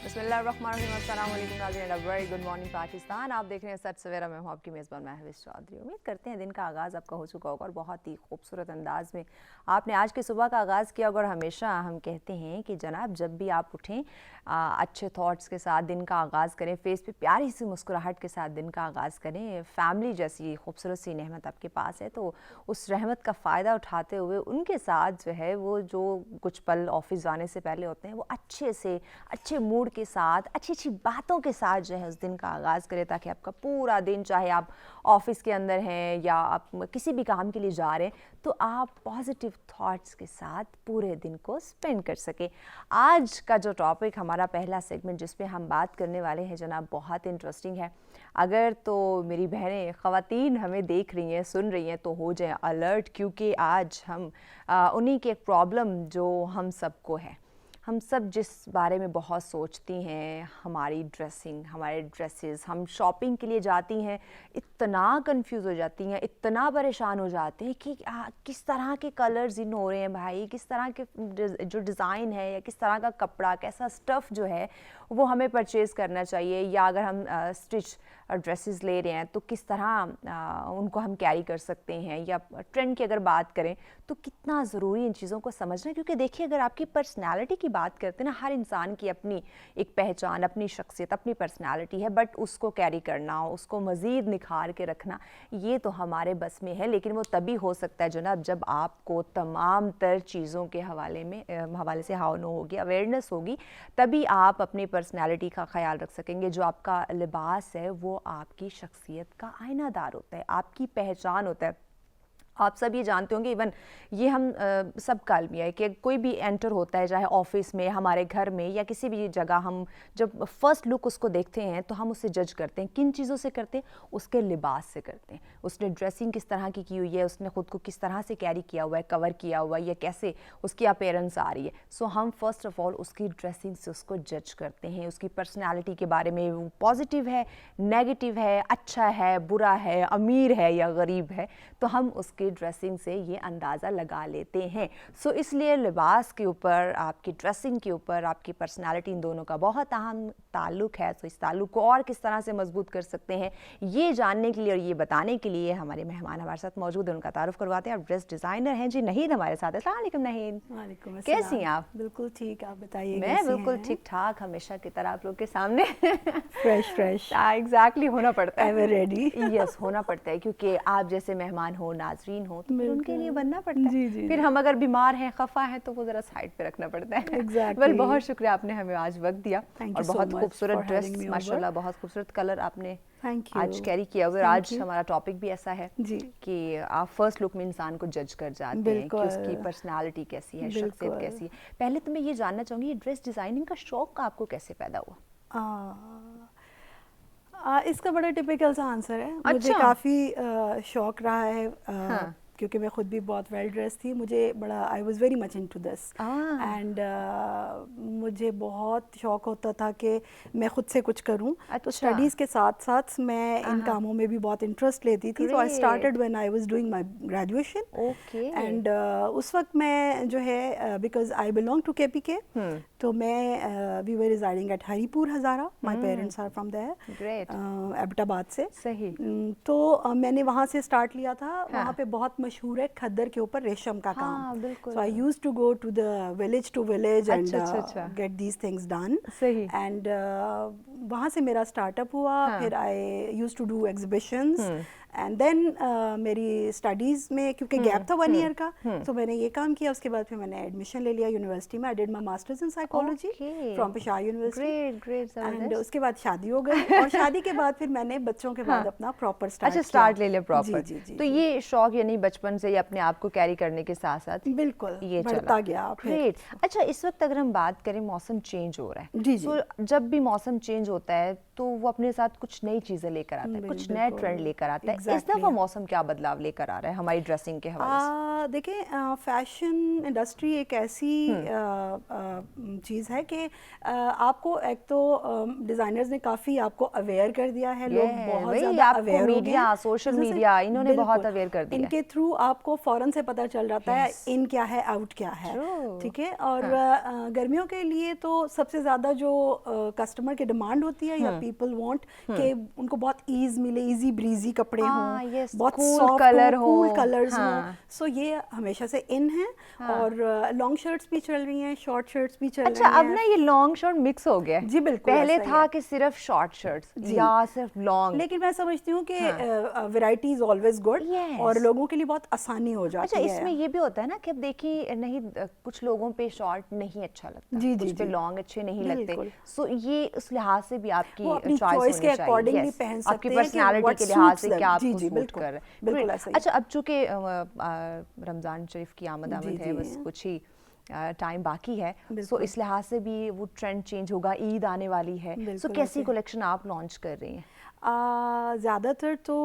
बिस्मिल्लाहिर्रहमानिर्रहीम, अस्सलाम वालेकुम नाज़रीन, वेरी गुड मॉर्निंग पाकिस्तान। आप देख रहे हैं सच सवेरा। मैं हूँ आपकी मेज़बान महविश चौधरी। उम्मीद करते हैं दिन का आगाज़ आपका हो चुका होगा और बहुत ही खूबसूरत अंदाज़ में आपने आज की सुबह का आगाज़ किया होगा। और हमेशा हम कहते हैं कि जनाब जब भी आप उठें अच्छे थॉट्स के साथ दिन का आगाज़ करें, फेस पे प्यारी सी मुस्कुराहट के साथ दिन का आगाज़ करें। फैमिली जैसी खूबसूरत सी नेमत आपके पास है, तो उस रहमत का फ़ायदा उठाते हुए उनके साथ जो है वो जो कुछ पल ऑफिस जाने से पहले होते हैं वो अच्छे से अच्छे मूड के साथ अच्छी अच्छी बातों के साथ जो है उस दिन का आगाज़ करें, ताकि आपका पूरा दिन, चाहे आप ऑफिस के अंदर हैं या आप किसी भी काम के लिए जा रहे हैं, तो आप पॉजिटिव थॉट्स के साथ पूरे दिन को स्पेंड कर सकें। आज का जो टॉपिक हमारा पहला सेगमेंट जिस पे हम बात करने वाले हैं जनाब, बहुत इंटरेस्टिंग है। अगर तो मेरी बहनें ख़वातीन हमें देख रही हैं, सुन रही हैं, तो हो जाए अलर्ट, क्योंकि आज हम उन्हीं की एक प्रॉब्लम जो हम सबको है। हम सब जिस बारे में बहुत सोचती हैं, हमारी ड्रेसिंग, हमारे ड्रेसेस, हम शॉपिंग के लिए जाती हैं, इतना कंफ्यूज हो जाती हैं, इतना परेशान हो जाते हैं कि किस तरह के कलर्स इन हो रहे हैं भाई, किस तरह के जो डिज़ाइन है या किस तरह का कपड़ा, कैसा स्टफ़ जो है वो हमें परचेज़ करना चाहिए, या अगर हम स्टिच ड्रेसेस ले रहे हैं तो किस तरह उनको हम कैरी कर सकते हैं, या ट्रेंड की अगर बात करें तो कितना ज़रूरी इन चीज़ों को समझना। क्योंकि देखिए, अगर आपकी पर्सनैलिटी की बात करते हैं ना, हर इंसान की अपनी एक पहचान, अपनी शख्सियत, अपनी पर्सनैलिटी है, बट उसको कैरी करना, उसको मज़ीद निखार के रखना, ये तो हमारे बस में है। लेकिन वो तभी हो सकता है जनाब जब आपको तमाम तर चीज़ों के हवाले से हानो होगी, अवेयरनेस होगी, तभी आप अपनी पर्सनैलिटी का ख्याल रख सकेंगे। जो आपका लिबास है वो आपकी शख्सियत का आईनादार होता है, आपकी पहचान होता है। आप सब ये जानते होंगे, इवन ये हम सब का अलमिया है कि कोई भी एंटर होता है, चाहे ऑफिस में, हमारे घर में या किसी भी जगह, हम जब फर्स्ट लुक उसको देखते हैं तो हम उसे जज करते हैं। किन चीज़ों से करते हैं? उसके लिबास से करते हैं। उसने ड्रेसिंग किस तरह की हुई है, उसने ख़ुद को किस तरह से कैरी किया हुआ है, कवर किया हुआ है, या कैसे उसकी अपीयरेंस आ रही है। सो हम फर्स्ट ऑफ ऑल उसकी ड्रेसिंग से उसको जज करते हैं, उसकी पर्सनैलिटी के बारे में, वो पॉजिटिव है, नेगेटिव है, अच्छा है, बुरा है, अमीर है या गरीब है, तो हम उसके ड्रेसिंग से ये अंदाज़ा लगा लेते हैं। सो इसलिए लिबास के ऊपर, आपकी ड्रेसिंग के ऊपर, आपकी पर्सनालिटी, इन दोनों का बहुत अहम ताल्लुक है। तो इस ताल्लुक को और किस तरह से मजबूत कर सकते हैं, ये जानने के लिए और ये बताने के लिए हमारे मेहमान हमारे साथ मौजूद हैं। उनका तारुफ करवाते हैं। आप ड्रेस डिज़ाइनर हैं जी नहीद हमारे साथ। अस्सलाम वालेकुम नहीद। वालेकुम अस्सलाम। कैसी हैं आप? बिल्कुल ठीक, आप बताइए। मैं बिल्कुल ठीक ठाक, हमेशा की तरह आप लोग के सामने फ्रेश एग्जैक्टली होना पड़ता है, एवर रेडी। यस होना पड़ता है, क्योंकि आप जैसे मेहमान हो, नाजरीन हो, तो फिर उनके लिए बनना पड़ता है। जी, फिर हम अगर बीमार हैं, खफा हैं, तो वो ज़रा साइड पे रखना पड़ता है। Exactly. वेल, बहुत शुक्रिया, आपने हमें आज वक्त दिया। और so बहुत much खूबसूरत for ड्रेस, having me माशाल्लाह, बहुत खूबसूरत कलर आपने Thank you. आज कैरी किया हुआ। और Thank आज you. हमारा टॉपिक भी ऐसा है जी। कि आप फर्स्ट लुक में इंसान को जज कर जाते हैं कि उसकी पर्सनालिटी कैसी है, शख्सियत कैसी है। पहले तो मैं ये जानना चाहूँगी, ये ड्रेस डिज़ाइनिंग का शौक आपको कैसे पैदा हुआ? इसका बड़ा टिपिकल सा आंसर है। अच्छा। मुझे काफ़ी शौक रहा है, हाँ। क्योंकि मैं खुद भी बहुत वेल ड्रेस थी। मुझे बड़ा, I was very much into this, and मुझे बहुत शौक होता था कि मैं खुद से कुछ करूं। तो स्टडीज़ के साथ साथ मैं इन कामों में भी बहुत इंटरेस्ट लेती थी। तो I started when I was doing my graduation. Okay. And उस वक्त मैं जो है, because I belong to KPK, तो मैं we were residing at Haripur Hazara. My parents are from there, great, Abbottabad से। सही। तो मैंने वहाँ से स्टार्ट लिया था। वहाँ पे बहुत मशहूर है खद्दर के ऊपर रेशम का काम। बिल्कुल। So I used to go to the village to village and get these things done. सही। एंड वहाँ से मेरा स्टार्टअप हुआ। फिर I used to do exhibitions, and then मेरी स्टडीज़ में क्योंकि गैप था 1 ईयर का, तो मैंने ये काम किया। उसके बाद फिर मैंने एडमिशन ले लिया यूनिवर्सिटी में। I did my masters in psychology from Peshawar university. And उसके बाद शादी हो गई, और शादी के बाद फिर मैंने बच्चों के बाद अपना प्रॉपर स्टार्ट ले लिया प्रॉपर। जी, तो ये शौक यानी बचपन से ही अपने आप को कैरी करने के साथ साथ बिल्कुल ये बढ़ता गया। ग्रेट। अच्छा, इस वक्त अगर हम बात करें, मौसम चेंज हो रहा है। जी। जब भी मौसम चेंज होता है तो वो अपने साथ कुछ नई चीजें लेकर आता है, कुछ नया ट्रेंड लेकर आता है। इस दफा मौसम क्या बदलाव लेकर आ रहा है हमारी ड्रेसिंग के हवाले से? देखिए, फैशन इंडस्ट्री एक ऐसी चीज़ है कि आपको एक तो डिज़ाइनर्स ने काफ़ी आपको अवेयर कर दिया है, लोग बहुत ज़्यादा अवेयर हो गए हैं। सोशल मीडिया इन्होंने बहुत अवेयर कर दिया, इनके थ्रू आपको फ़ौरन से पता चल जाता है इन क्या है, आउट क्या है, ठीक है। और गर्मियों के लिए तो सबसे ज़्यादा जो कस्टमर की डिमांड होती है या पीपल वांट कि उनको बहुत ईज मिले, इजी ब्रीजी कपड़े हों, बहुत कूल कलर हो, कूल कलर्स हों। सो ये हमेशा से इन है। और लॉन्ग शर्ट्स भी चल रही हैं, शॉर्ट शर्ट्स भी चल रही हैं। अच्छा, अब ना ये लॉन्ग शर्ट मिक्स हो गया। जी बिल्कुल, पहले था कि सिर्फ शॉर्ट शर्ट्स या सिर्फ लॉन्ग, लेकिन मैं समझती हूँ कि वैरायटी इज ऑलवेज गुड और लोगों के लिए बहुत आसानी हो जाती है। अच्छा, इसमें ये भी होता है ना कि अब देखिए, नहीं कुछ लोगों पे शॉर्ट नहीं अच्छा लगता, कुछ पे लॉन्ग अच्छे नहीं लगते। सो ये उस लिहाज से भी आपकी चॉइस के अकॉर्डिंगली पहन सकते हैं, आपकी पर्सनालिटी के लिहाज से क्या आपको सूट कर रहा है। अच्छा, अब चूंकि रमजान शरीफ की आमद है, बस कुछ ही टाइम बाकी है, सो इस लिहाज से भी वो ट्रेंड चेंज होगा, ईद आने वाली है, सो कैसी कलेक्शन आप लॉन्च कर रही हैं? ज़्यादातर तो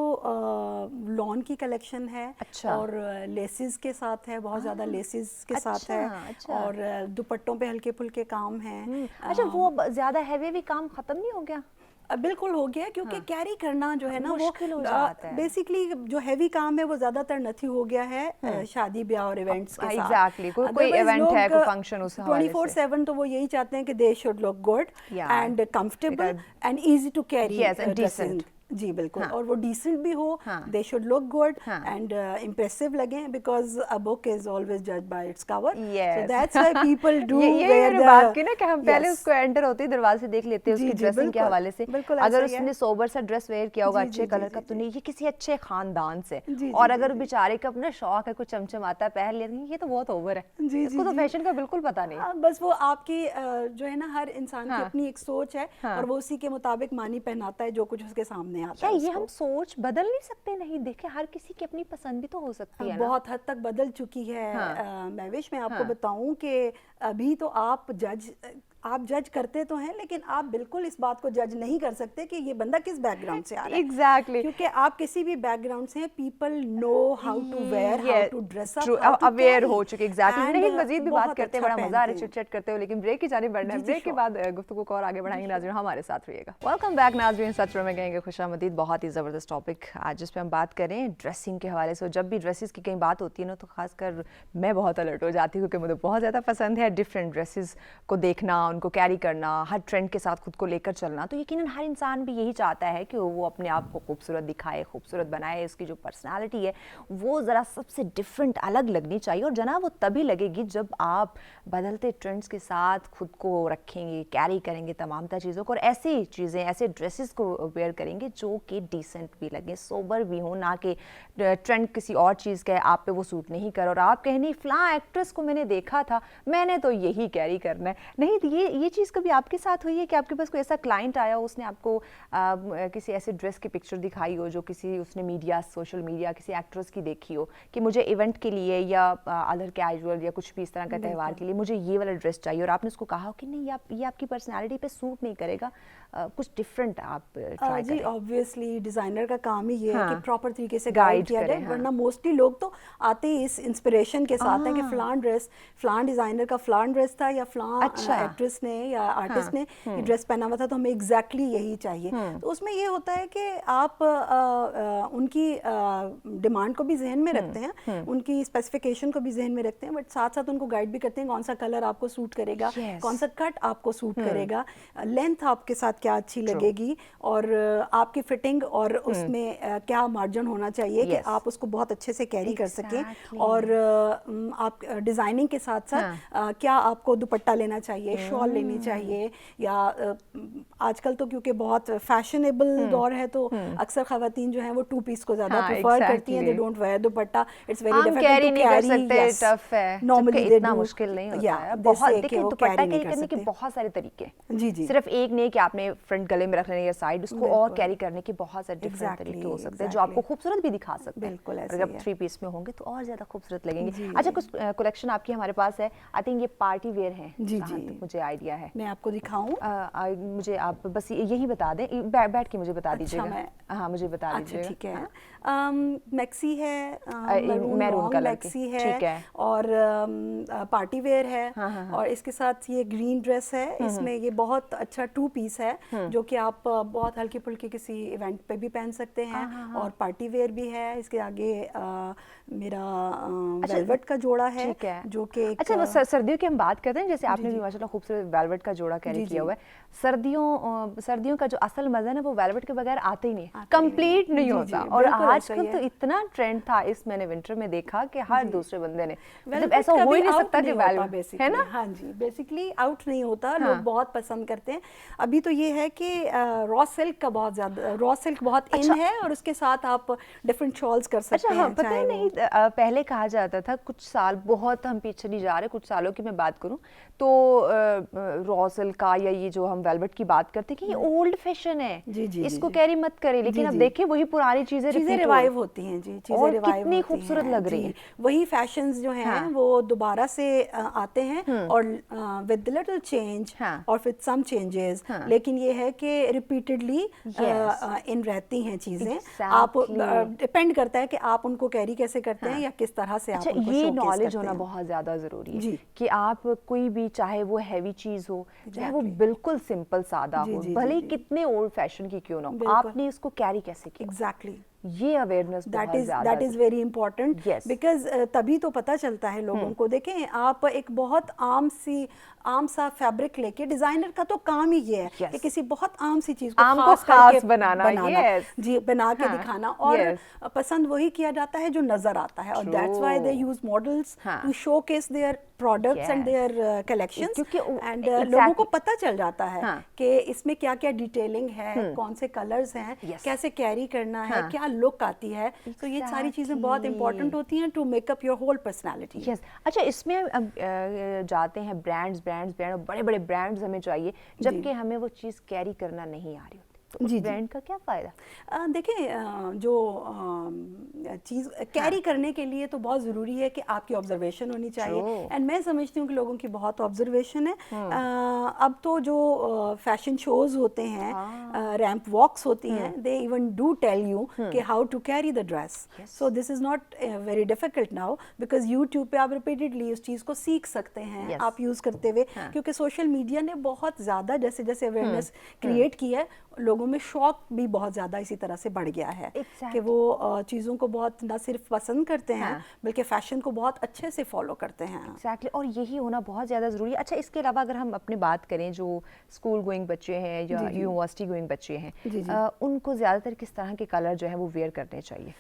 लॉन की कलेक्शन है। अच्छा। और लेसेस के साथ है, बहुत ज़्यादा लेसेस के साथ है। अच्छा। और दुपट्टों पे हल्के फुल्के काम हैं। अच्छा, वो ज़्यादा हैवी काम ख़त्म नहीं हो गया? बिल्कुल हो गया, क्योंकि कैरी करना जो है ना वो हो जाता है। बेसिकली जो हैवी काम है वो ज्यादातर नथी हो गया है शादी ब्याह और इवेंट्स के साथ। एग्जैक्टली, कोई इवेंट है, कोई फंक्शन, उस हवाले से 24/7 तो वो यही चाहते हैं कि they should look good and comfortable and easy to carry, decent. जी बिल्कुल। और वो डिसेंट भी हो, they should look good and impressive लगे, because a book is always judged by its cover, so that's why people do wear the बात की ना कि हम पहले उसको एंटर होते ही दरवाजे से देख लेते हैं उसकी ड्रेसिंग के हवाले से। अगर उसने सोबर सा ड्रेस वेयर किया होगा अच्छे कलर का, तो नहीं ये किसी अच्छे खानदान से, और अगर बेचारे का अपना शौक है, कुछ चमचमाता है, पहन लेते हैं, ये तो बहुत ओवर है, इसको तो फैशन का बिल्कुल पता नहीं। बस वो आपकी जो है ना, हर इंसान की अपनी एक सोच है और वो उसी के मुताबिक मानी पहनाता है जो कुछ उसके सामने आता है। ये हम सोच बदल नहीं सकते? नहीं, देखे हर किसी की अपनी पसंद भी तो हो सकती है ना? बहुत हद तक बदल चुकी है। महविश, मैं आपको बताऊं कि अभी तो आप जज करते तो हैं, लेकिन आप बिल्कुल इस बात को जज नहीं कर सकते कि ये बंदा किस बैकग्राउंड से आ रहा है। एग्जैक्टली, क्योंकि आप किसी भी बैकग्राउंड से, people know how to wear, how to dress up, aware हो चुके। एग्जैक्टली, नहीं मजीद भी बात करते हैं, बड़ा मजा आ रहा है चिट-चैट करते हो, लेकिन ब्रेक की जाने बढ़ना है। ब्रेक के बाद गुफ्तगू को और आगे बढ़ाएंगे। नाज़रीन, हमारे साथ रहिएगा। वेलकम बैक नाज़रीन, सच में कहेंगे खुशामदीद। बहुत ही ज़बरदस्त टॉपिक आज जिस पे हम बात करें ड्रेसिंग के हवाले से। जब भी ड्रेसेस की कहीं बात होती है ना, तो खासकर मैं बहुत अलर्ट हो जाती हूँ, क्योंकि मुझे बहुत ज़्यादा पसंद है डिफरेंट ड्रेसेस को देखना, उनको कैरी करना, हर ट्रेंड के साथ खुद को लेकर चलना। तो यकीनन हर इंसान भी यही चाहता है कि वो अपने आप को खूबसूरत दिखाए, खूबसूरत बनाए, उसकी जो पर्सनालिटी है वो ज़रा सबसे डिफरेंट, अलग लगनी चाहिए। और जनाब वो तभी लगेगी जब आप बदलते ट्रेंड्स के साथ खुद को रखेंगे, कैरी करेंगे तमाम चीज़ों को, और ऐसी चीज़ें, ऐसे ड्रेसेस को वेयर करेंगे जो कि डिसेंट भी लगे, सोबर भी हो, ना कि ट्रेंड किसी और चीज़ का है, आप पे वो सूट नहीं कर, और आप कहनी फ़लाँ एक्ट्रेस को मैंने देखा था, मैंने तो यही कैरी करना है। नहीं, ये चीज़ कभी आपके साथ हुई है कि आपके पास कोई ऐसा क्लाइंट आया हो, उसने आपको किसी ऐसे ड्रेस की पिक्चर दिखाई हो जो किसी उसने मीडिया, सोशल मीडिया किसी एक्ट्रेस की देखी हो कि मुझे इवेंट के लिए या अदर कैजुअल या कुछ भी इस तरह का त्यौहार के लिए मुझे ये वाला ड्रेस चाहिए, और आपने उसको कहा हो कि नहीं ये आपकी पर्सनालिटी पे सूट नहीं करेगा, कुछ डिफरेंट आप ट्राई जी, ऑब्वियसली डिज़ाइनर का काम ही ये है कि प्रॉपर तरीके से गाइड किया जाए, वरना मोस्टली लोग तो आते ही इस इंस्पिरेशन के साथ है कि फ़लाँ डिज़ाइनर का फ़लाँ ड्रेस था, या फ़लाँ एक्ट्रेस ने या आर्टिस्ट ने ये ड्रेस पहना हुआ था, तो हमें एग्जैक्टली यही चाहिए। तो उसमें ये होता है कि आप उनकी डिमांड को भी जहन में रखते हैं, उनकी स्पेसिफिकेशन को भी जहन में रखते हैं, बट साथ साथ उनको गाइड भी करते हैं कौन सा कलर आपको सूट करेगा, कौन सा कट आपको सूट करेगा, लेंथ आपके साथ क्या अच्छी लगेगी, और आपकी फिटिंग और उसमें क्या मार्जिन होना चाहिए कि आप उसको बहुत अच्छे से कैरी कर सकें। और आप डिज़ाइनिंग के साथ साथ क्या आपको दुपट्टा लेना चाहिए, शॉल लेनी चाहिए, या आजकल तो क्योंकि बहुत फैशनेबल दौर है, तो अक्सर खवातीन जो हैं वो 2 पीस को ज़्यादा प्रेफर करती हैं, they don't wear dupatta, it's very difficult to carry, tough है, नॉर्मली इतना मुश्किल नहीं होता है। बहुत देखिए, दुपट्टा कैरी करने के बहुत सारे तरीके, जी, सिर्फ एक नहीं कि आपने फ्रंट गले में रख लेना या साइड, उसको और कैरी करने के बहुत सारे डिफरेंट तरीके हो सकते हैं जो आपको खूबसूरत भी दिखा सकते हैं। बिल्कुल, अगर आप 3 पीस में होंगे तो और ज्यादा खूबसूरत लगेंगे। अच्छा, कुछ कलेक्शन आपकी हमारे पास है, आई थिंक ये पार्टी वेयर है, जी, मुझे आइडिया है? मैं आपको दिखाऊं? मुझे आप बस यही बता दें, बैठ के मुझे बता दीजिएगा। हाँ मुझे बता दीजिएगा। अच्छा ठीक है। हाँ? मैक्सी है, मैरून कलर मैक्सी की, ठीक है। और पार्टी वेयर है। हाँ। और इसके साथ ये ग्रीन ड्रेस है, इसमें ये बहुत अच्छा 2 पीस है जो कि आप बहुत हल्की फुल्की किसी इवेंट पे भी पहन सकते हैं। और पार्टी वेयर भी है। इसके आगे मेरा वेलवेट का जोड़ा है, जो कि अच्छा वो सर्दियों की हम बात करते हैं, जैसे आपने भी माशाल्लाह खूबसूरत वेलवेट का जोड़ा कैरी किया हुआ है। सर्दियों का जो असल मजा है ना वो वेलवेट के बगैर आते ही नहीं, कंप्लीट नहीं होता। और आजकल तो इतना ट्रेंड था, इस मैंने विंटर में देखा कि हर दूसरे बंदे ने, मतलब ऐसा हो ही नहीं सकता कि वेलवेट है ना। हाँ जी, बेसिकली आउट नहीं होता, लोग बहुत पसंद करते हैं। अभी तो ये है कि रॉ सिल्क का बहुत ज्यादा, रॉ सिल्क बहुत इन है और उसके साथ आप डिफरेंट शॉल्स कर सकते हैं। पता है नहीं, पहले कहा जाता था, कुछ साल, बहुत हम पीछे नहीं जा रहे, कुछ सालों की मैं बात करूं तो रॉ सिल्क का या ये जो हम वेलवेट की बात करते हैं कि ये ओल्ड फैशन है, इसको कैरी मत करें। लेकिन अब देखिए वही पुरानी चीजें रिवाइव होती हैं जी, चीजें रिवाइव कितनी खूबसूरत लग रही है। वही फैशंस जो हैं वो दोबारा से आते हैं और विद लिटिल चेंज और विद सम चेंजेस, लेकिन ये है कि रिपीटेडली इन रहती हैं चीजें। आप डिपेंड करता है कि आप उनको कैरी कैसे करते हैं या किस तरह से आप उनको ये नॉलेज होना बहुत ज्यादा जरूरी है कि आप कोई भी, चाहे वो हैवी चीज हो, चाहे वो बिल्कुल सिंपल सादा हो, भले ही कितने ओल्ड फैशन की क्यों ना हो, आपने इसको कैरी कैसे किया। एग्जैक्टली, ये awareness that is very important, because तभी तो पता चलता है लोगों को। देखें, आप एक बहुत आम सा फैब्रिक लेके, डिजाइनर का तो काम ही ये है कि किसी बहुत आम सी चीज को खास बनाना जी, बना के दिखाना, और पसंद वही किया जाता है जो नजर आता है। और that's why they use models to showcase their products and their collections, and लोगों को पता चल जाता है कि इसमें क्या क्या डिटेलिंग है, कौन से कलर्स हैं, कैसे कैरी करना है, क्या लुक आती है। तो ये सारी चीजें बहुत इंपॉर्टेंट होती हैं to make up your whole personality. अच्छा, इसमें अब जाते हैं ब्रांड्स, बड़े बड़े ब्रांड्स हमें चाहिए, जबकि हमें वो चीज़ कैरी करना नहीं आ रही होती, तो उस ब्रांड का क्या फ़ायदा? देखिए, जो चीज़ कैरी करने के लिए तो बहुत ज़रूरी है कि आपकी ऑब्जर्वेशन होनी चाहिए, एंड मैं समझती हूँ कि लोगों की बहुत ऑब्जर्वेशन है। अब तो जो फैशन शोज होते हैं, रैंप वॉक्स होती हैं, they even do tell you कि how to carry the dress. So this is not very difficult now, because YouTube पे आप रिपीटेडली उस चीज़ को सीख सकते हैं आप यूज़ करते हुए, क्योंकि सोशल मीडिया ने बहुत ज़्यादा जैसे जैसे अवेयरनेस क्रिएट की है, लोगों में शौक भी बहुत ज़्यादा इसी तरह से बढ़ गया है कि वो चीज़ों को बहुत ना सिर्फ पसंद करते हैं बल्कि फैशन को बहुत अच्छे से फॉलो करते हैं। एग्जैक्टली, और यही होना बहुत ज़्यादा ज़रूरी है। अच्छा, इसके अलावा अगर हम अपनी बात करें, जो स्कूल गोइंग बच्चे हैं या यूनिवर्सिटी गोइंग बच्चे हैं, उनको ज़्यादातर किस तरह के कलर जो है वो वेयर करने चाहिए?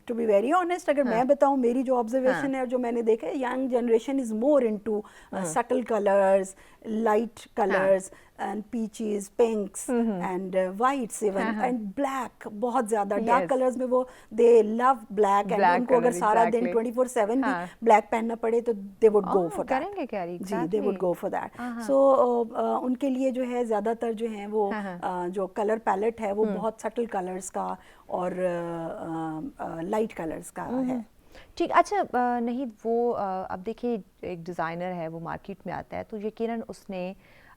टू बी वेरी ऑनेस्ट, अगर मैं बताऊं, मेरी जो ऑब्जर्वेशन है और जो मैंने देखा है, young generation is more into subtle colours, light colours and peaches, pinks and whites even, and black, बहुत ज्यादा डार्क कलर्स में वो दे लव ब्लैक, एंड उनको अगर सारा दिन 24/7 भी ब्लैक पहनना पड़े तो they would go for that. जी, they would go for that. So उनके लिए जो है ज्यादातर जो है वो जो कलर पैलेट है वो बहुत सटल कलर्स का और लाइट कलर्स का है। ठीक, अच्छा, नहीं वो अब देखिए, एक डिज़ाइनर है, वो मार्केट में आता है तो यकीनन उसने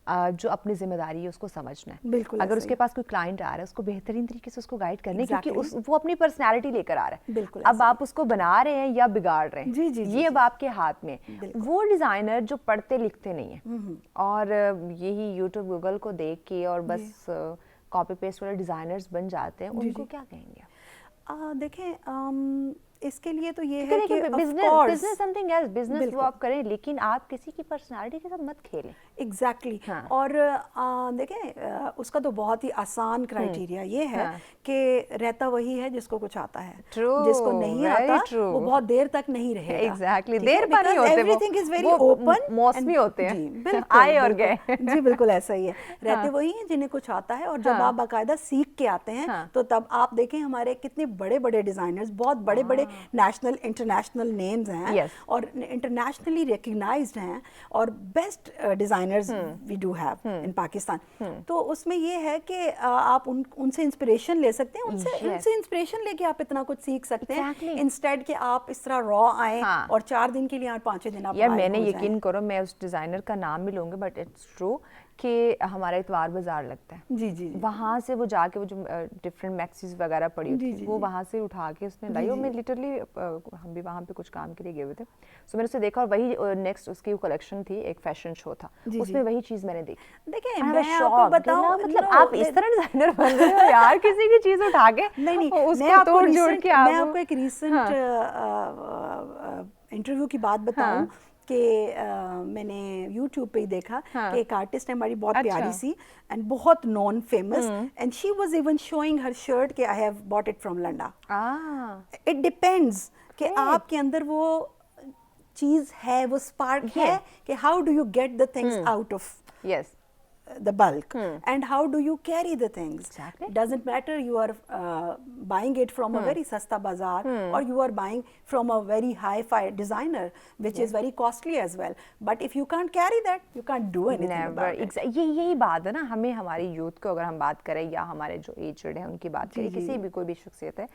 जो अपनी जिम्मेदारी है उसको समझना है। बिल्कुल, अगर उसके पास कोई क्लाइंट आ रहा है, उसको बेहतरीन तरीके से उसको गाइड करने, क्योंकि वो अपनी पर्सनालिटी लेकर आ रहा है। बिल्कुल, अब आप उसको बना रहे हैं या बिगाड़ रहे हैं, ये अब आपके हाथ में। वो डिज़ाइनर जो पढ़ते लिखते नहीं है और यही यूट्यूब गूगल को देख के और बस कॉपी पेस्ट वाले डिज़ाइनर्स बन जाते हैं, उनको क्या कहेंगे? देखें, इसके लिए तो ये है कि बिजनेस समथिंग एल्स, बिजनेस वो आप करें, लेकिन आप किसी की पर्सनालिटी के साथ मत खेलें। एग्जैक्टली। और देखें, उसका तो बहुत ही आसान क्राइटेरिया ये है कि रहता वही है जिसको कुछ आता है, जिसको नहीं आता वो बहुत देर तक नहीं रहेगा। एग्जैक्टली, देर पर नहीं होते, एवरीथिंग इज वेरी ओपन, मौसमी होते हैं, बिल्कुल आए और गए। जी बिल्कुल ऐसा ही है, रहते वही हैं जिन्हें कुछ आता है। और जब आप बाकायदा सीख के आते हैं तो तब आप देखें, हमारे कितने बड़े बड़े डिजाइनर्स, बहुत बड़े बड़े नेशनल इंटरनेशनल नेम्स हैं Yes. और इंटरनेशनली रिकग्नाइज्ड हैं और best designers we do have in Pakistan. तो उसमें ये है कि आप उनसे इंस्पिरेशन ले सकते हैं, उनसे इंस्पिरेशन लेके आप इतना कुछ सीख सकते हैं इंस्टेड कि आप इस तरह रॉ आए और 4 दिन के लिए और 5 दिन आप यार मैंने यकीन करो, मैं उस डिज़ाइनर का नाम भी लूँगी बट इट्स ट्रू कि हमारा इतवार बाजार लगता है जी जी वहाँ से वो जाके वो जो डिफरेंट मैक्सीज वगैरह पड़ी होती थी वो वहाँ से उठा के उसने लाई और मैं लिटरली हम भी वहाँ पे कुछ काम के लिए गए हुए थे, सो मैंने उसे देखा और वही नेक्स्ट उसकी कलेक्शन थी, एक फैशन शो था, उसमें वही चीज़ मैंने देखी। देखिए मैं आपको बताऊं, मतलब आप इस तरह डिजाइनर बन रहे हो यार, किसी की चीज़ उठा के नहीं उसको तोड़ जोड़ के मैं आपको एक रीसेंट इंटरव्यू की बात बताऊं कि मैंने YouTube पे ही देखा कि एक आर्टिस्ट है हमारी बहुत प्यारी सी एंड बहुत non famous and she was even showing her shirt कि I have bought it from London. It depends कि आपके अंदर वो चीज है, वो स्पार्क है कि how do you get the things out of the bulk and how do you carry the things. Exactly. Doesn't matter you are buying it from a very sasta bazaar or you are buying from a very high-fi designer which is very costly as well, but if you can't carry that you can't do anything about it. यही बात है ना, हमें हमारी youth को अगर हम बात करें या हमारे जो एजड है उनकी बात करें, किसी भी कोई भी शख्सियत है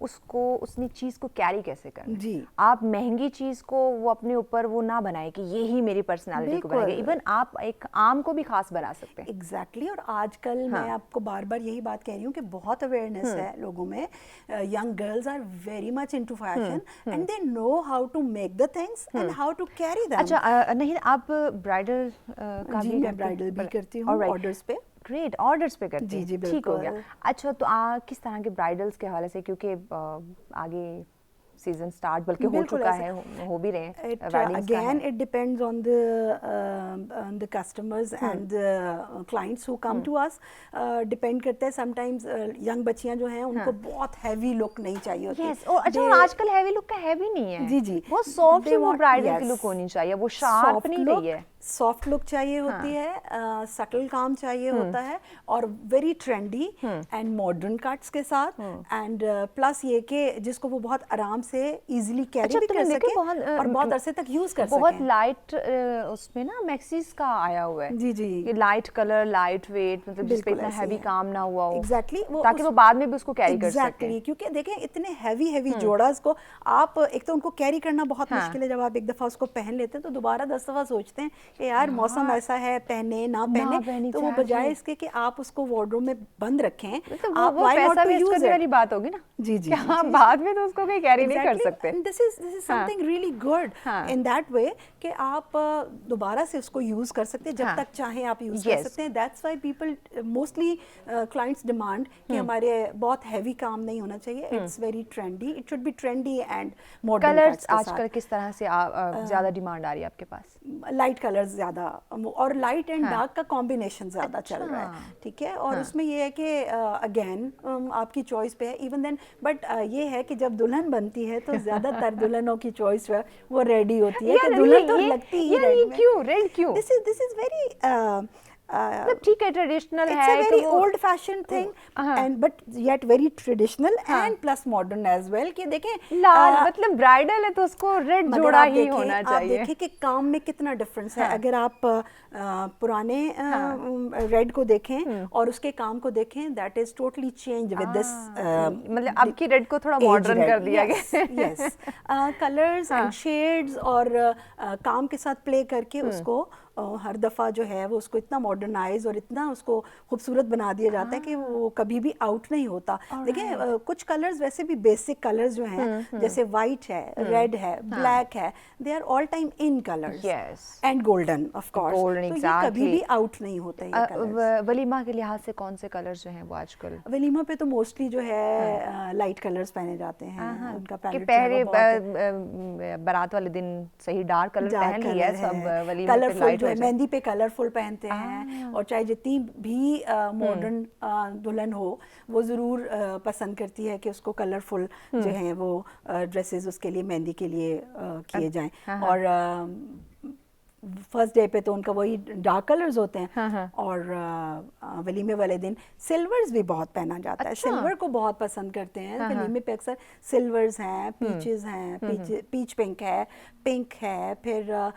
उसको उसने चीज़ को कैरी कैसे करना जी। आप महंगी चीज़ को वो अपने ऊपर वो ना बनाए कि यही मेरी पर्सनालिटी को बनाएगी, इवन आप एक आम को भी खास बना सकते हैं। एग्जैक्टली और आजकल मैं आपको बार बार यही बात कह रही हूँ कि बहुत अवेयरनेस है लोगों में, young girls are very much into fashion and they know how to make the things and how to carry them. अच्छा नहीं, आप ब्राइडल का भी मैं ब्राइडल भी करती हूँ ऑर्डर्स पे। ग्रेट, ऑर्डर्स पे करते हैं, जी ठीक हो गया। अच्छा तो किस तरह के ब्राइडल्स के हवाले से, क्योंकि आगे सीजन स्टार्ट बल्कि हो चुका है, हो भी रहे हैं, again it depends on the customers and the clients who come to us, depend करता है। समटाइम्स यंग बच्चियां जो हैं उनको बहुत हैवी लुक नहीं चाहिए होती। यस, और अच्छा आजकल हैवी लुक का हैवी नहीं है। जी जी, वो सॉफ्ट ही वो ब्राइडल की लुक होनी चाहिए, वो शार्प नहीं रही है। सॉफ्ट लुक चाहिए होती है, सटल काम चाहिए होता है और very trendy and modern cuts के साथ एंड प्लस ये कि जिसको वो बहुत आराम से इजीली कैरी भी कर सके और बहुत अरसे तक यूज कर सके। बहुत लाइट उसमें ना मैक्सीज का आया हुआ है। जी जी, ये लाइट कलर, लाइट वेट, मतलब जिस पे इतना हैवी काम ना हुआ हो। एग्जैक्टली, ताकि वो बाद में भी उसको कैरी कर सके। एग्जैक्टली, क्योंकि देखें इतने हैवी जोड़ास को आप एक तो उनको कैरी करना बहुत मुश्किल है, जब आप एक दफा उसको पहन लेते हैं तो दोबारा 10 दफा सोचते हैं कि यार मौसम ऐसा है, पहने ना पहने, तो वो बजाय इसके कि आप उसको वार्डरोब में बंद रखें, तो आप वो पैसा वेस्ट करने वाली बात होगी ना। जी जी, आप बाद में तो उसको कोई कैरी नहीं कर सकते। This is something really good in that way कि आप दोबारा से उसको यूज कर सकते हैं, जब तक चाहें आप यूज कर सकते हैं। That's why people mostly clients demand कि हमारे बहुत हैवी काम नहीं होना चाहिए, it's very trendy, it should be trendy and modern. Colours आजकल किस तरह से ज्यादा डिमांड आ रही है आपके पास? लाइट कलर्स ज्यादा और लाइट एंड डार्क का कॉम्बिनेशन ज्यादा चल रहा है, ठीक है। और उसमें ये है कि अगेन आपकी चॉइस पे है इवन देन, बट ये है कि जब दुल्हन बनती है तो ज्यादातर दुल्हनों की चॉइस जो है वो रेडी होती है कि दुल्हन तो लगती ही रेड में। क्यों रेड क्यों? दिस इज वेरी मतलब ठीक है, ट्रेडिशनल है, it's a very old fashioned thing and but yet very traditional and plus modern as well कि देखें लाल मतलब ब्राइडल है तो उसको रेड जोड़ा ही होना चाहिए। आप देखिए कि काम में कितना डिफरेंस है। अगर आप पुराने रेड को देखें और उसके काम को देखें, that is totally change with this, मतलब अब की रेड को थोड़ा मॉडर्न कर दिया गया। यस, कलर्स एंड शेड्स और काम के साथ प्ले करके उसको हर दफ़ा जो है वो उसको इतना मॉडर्नाइज और इतना उसको खूबसूरत बना दिया जाता है कि वो कभी भी आउट नहीं होता। देखिए कुछ कलर्स वैसे भी बेसिक कलर्स जो हैं जैसे वाइट है, रेड है, ब्लैक है, they are all time in colours and golden of course, तो ये कभी भी आउट नहीं होता ये कलर्स। वलीमा के लिहाज से कौन से कलर्स जो हैं वो आजकल? वलीमा पे तो मोस्टली जो है लाइट कलर्स पहने जाते हैं, उनका पैलेट पहले बारात वाले दिन सही डार्क कलर पहन लिया है सब, वलीमा पे लाइट जो है मेहंदी पे कलरफुल पहनते हैं और चाहे जितनी भी मॉडर्न दुल्हन हो वो ज़रूर पसंद करती है कि उसको कलरफुल जो है वो ड्रेसेस उसके लिए मेहंदी के लिए किए जाएं। और फर्स्ट डे पे तो उनका वही डार्क कलर्स होते हैं। हाँ। और वलीमे वाले दिन सिल्वर्स भी बहुत पहना जाता है। सिल्वर को बहुत पसंद करते हैं वलीमे पे। अक्सर सिल्वर्स हैं, पीचेस हैं, पीच पिंक है, फिर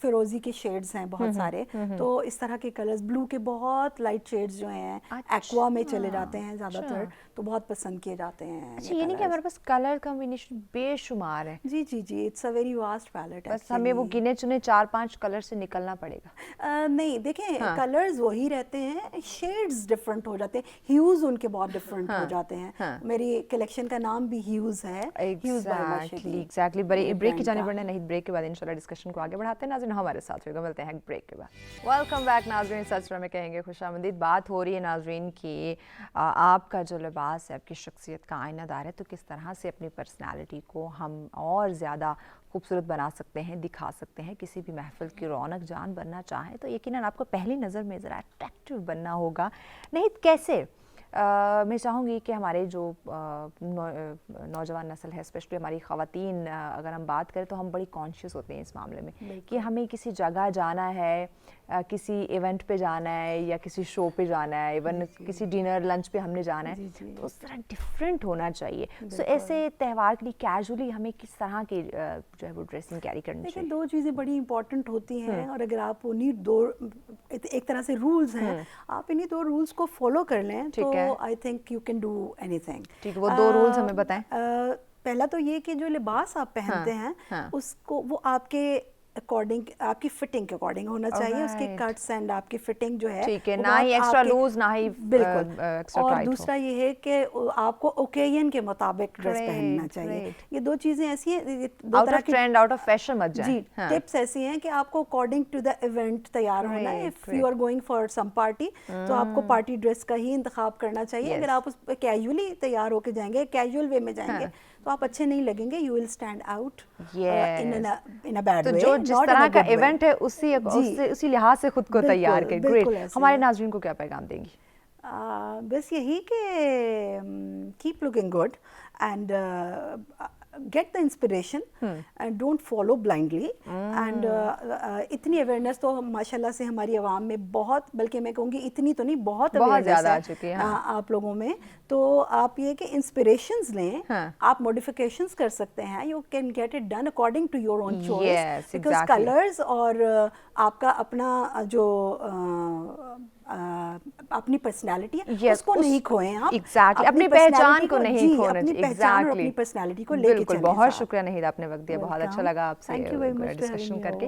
फिरोजी के शेड्स हैं बहुत सारे। तो इस तरह के कलर्स, ब्लू के बहुत लाइट शेड्स जो हैं एक्वा में चले जाते हैं ज़्यादातर, तो बहुत पसंद किए जाते हैं। अच्छा, ये नहीं कि हमारे पास कलर कॉम्बिनेशन बेशुमार है। जी, it's a very vast palette. बस हमें वो गिने चुने 4-5 कलर से निकलना पड़ेगा। नहीं, देखें, कलर्स वही रहते हैं, शेड्स डिफरेंट हो जाते हैं, ह्यूज उनके बहुत डिफरेंट हो जाते हैं। मेरी कलेक्शन का नाम भी ह्यूज है। एग्जैक्टली। ब्रेक की जाने पड़ना, नहीं ब्रेक के बाद इंशाल्लाह डिस्कशन को आगे बढ़ाते हैं। नाज़रीन हमारे साथ होगा, मिलते हैं ब्रेक के बाद। वेलकम बैक नाज़रीन, सच में कहेंगे खुशामदीद। बात हो रही है नाज़रीन की आपका जो लिबास है आपकी शख्सियत का आईनादार है, तो किस तरह से अपनी पर्सनालिटी को हम और ज़्यादा खूबसूरत बना सकते हैं, दिखा सकते हैं। किसी भी महफिल की रौनक जान बनना चाहें तो यकीनन आपको पहली नज़र में ज़रा अट्रैक्टिव बनना होगा। नहीं कैसे? मैं चाहूँगी कि हमारे जो नौजवान नस्ल है, स्पेशली हमारी ख़वातीन, अगर हम बात करें तो हम बड़ी कॉन्शियस होते हैं इस मामले में कि हमें किसी जगह जाना है, किसी इवेंट पे जाना है या किसी शो पे जाना है, इवन किसी डिनर लंच पे हमने जाना है, तो उस तरह डिफरेंट होना चाहिए। सो ऐसे त्यौहार के लिए कैजुअली हमें किस तरह की जो है वो ड्रेसिंग कैरी करनी चाहिए? देखिए, दो चीज़ें बड़ी इंपॉर्टेंट होती हैं, और अगर आप उन्हीं दो, एक तरह से रूल्स हैं, आप इन्हीं दो रूल्स को फॉलो कर लें तो I think you can do anything. ठीक है, वो दो रूल्स हमें बताएं। पहला तो ये कि जो लिबास आप पहनते हैं उसको वो आपके अकॉर्डिंग, आपकी फिटिंग के अकॉर्डिंग होना चाहिए। उसके कट्स एंड आपकी फिटिंग जो है, ठीक है, ना ही एक्स्ट्रा लूज ना ही बिल्कुल एक्स्ट्रा और टाइट। दूसरा ये है कि आपको ओकेजन के मुताबिक ड्रेस पहनना चाहिए। ये दो चीजें ऐसी हैं, दो तरह की ट्रेंड, आउट ऑफ फैशन मत जाए। जी, टिप्स ऐसी हैं कि आपको अकॉर्डिंग टू द इवेंट तैयार होना है। If you are going for some party तो आपको पार्टी ड्रेस का ही इंतखाब करना चाहिए। अगर आप उस कैजुअली तैयार होकर जाएंगे, कैजुअल वे में जाएंगे, तो आप अच्छे नहीं लगेंगे। You will stand out in a bad way. तो जो जिस तरह का इवेंट है उसी लिहाज से खुद को तैयार करें। ग्रेट। हमारे नाज़रीन को क्या पैगाम देंगी? बस यही कि keep looking good and get the inspiration and don't follow blindly and इतनी अवेयरनेस तो माशाल्लाह से हमारी आवाम में बहुत, बल्कि मैं कहूँगी इतनी तो नहीं, बहुत ज़्यादा आ चुकी है आप लोगों में। तो आप ये कि इंस्पिरेशंस लें, आप मॉडिफिकेशंस कर सकते हैं। You can get it done according to your own choice, because colours और आपका अपना जो अपनी पर्सनालिटी है उसको नहीं खोएं आप। एग्जैक्टली, अपनी पहचान को नहीं खोना चाहिए। एग्जैक्टली, अपनी पर्सनालिटी को लेके चलें। बहुत शुक्रिया नहीद, आपने वक्त दिया, बहुत अच्छा लगा आपसे डिस्कशन करके।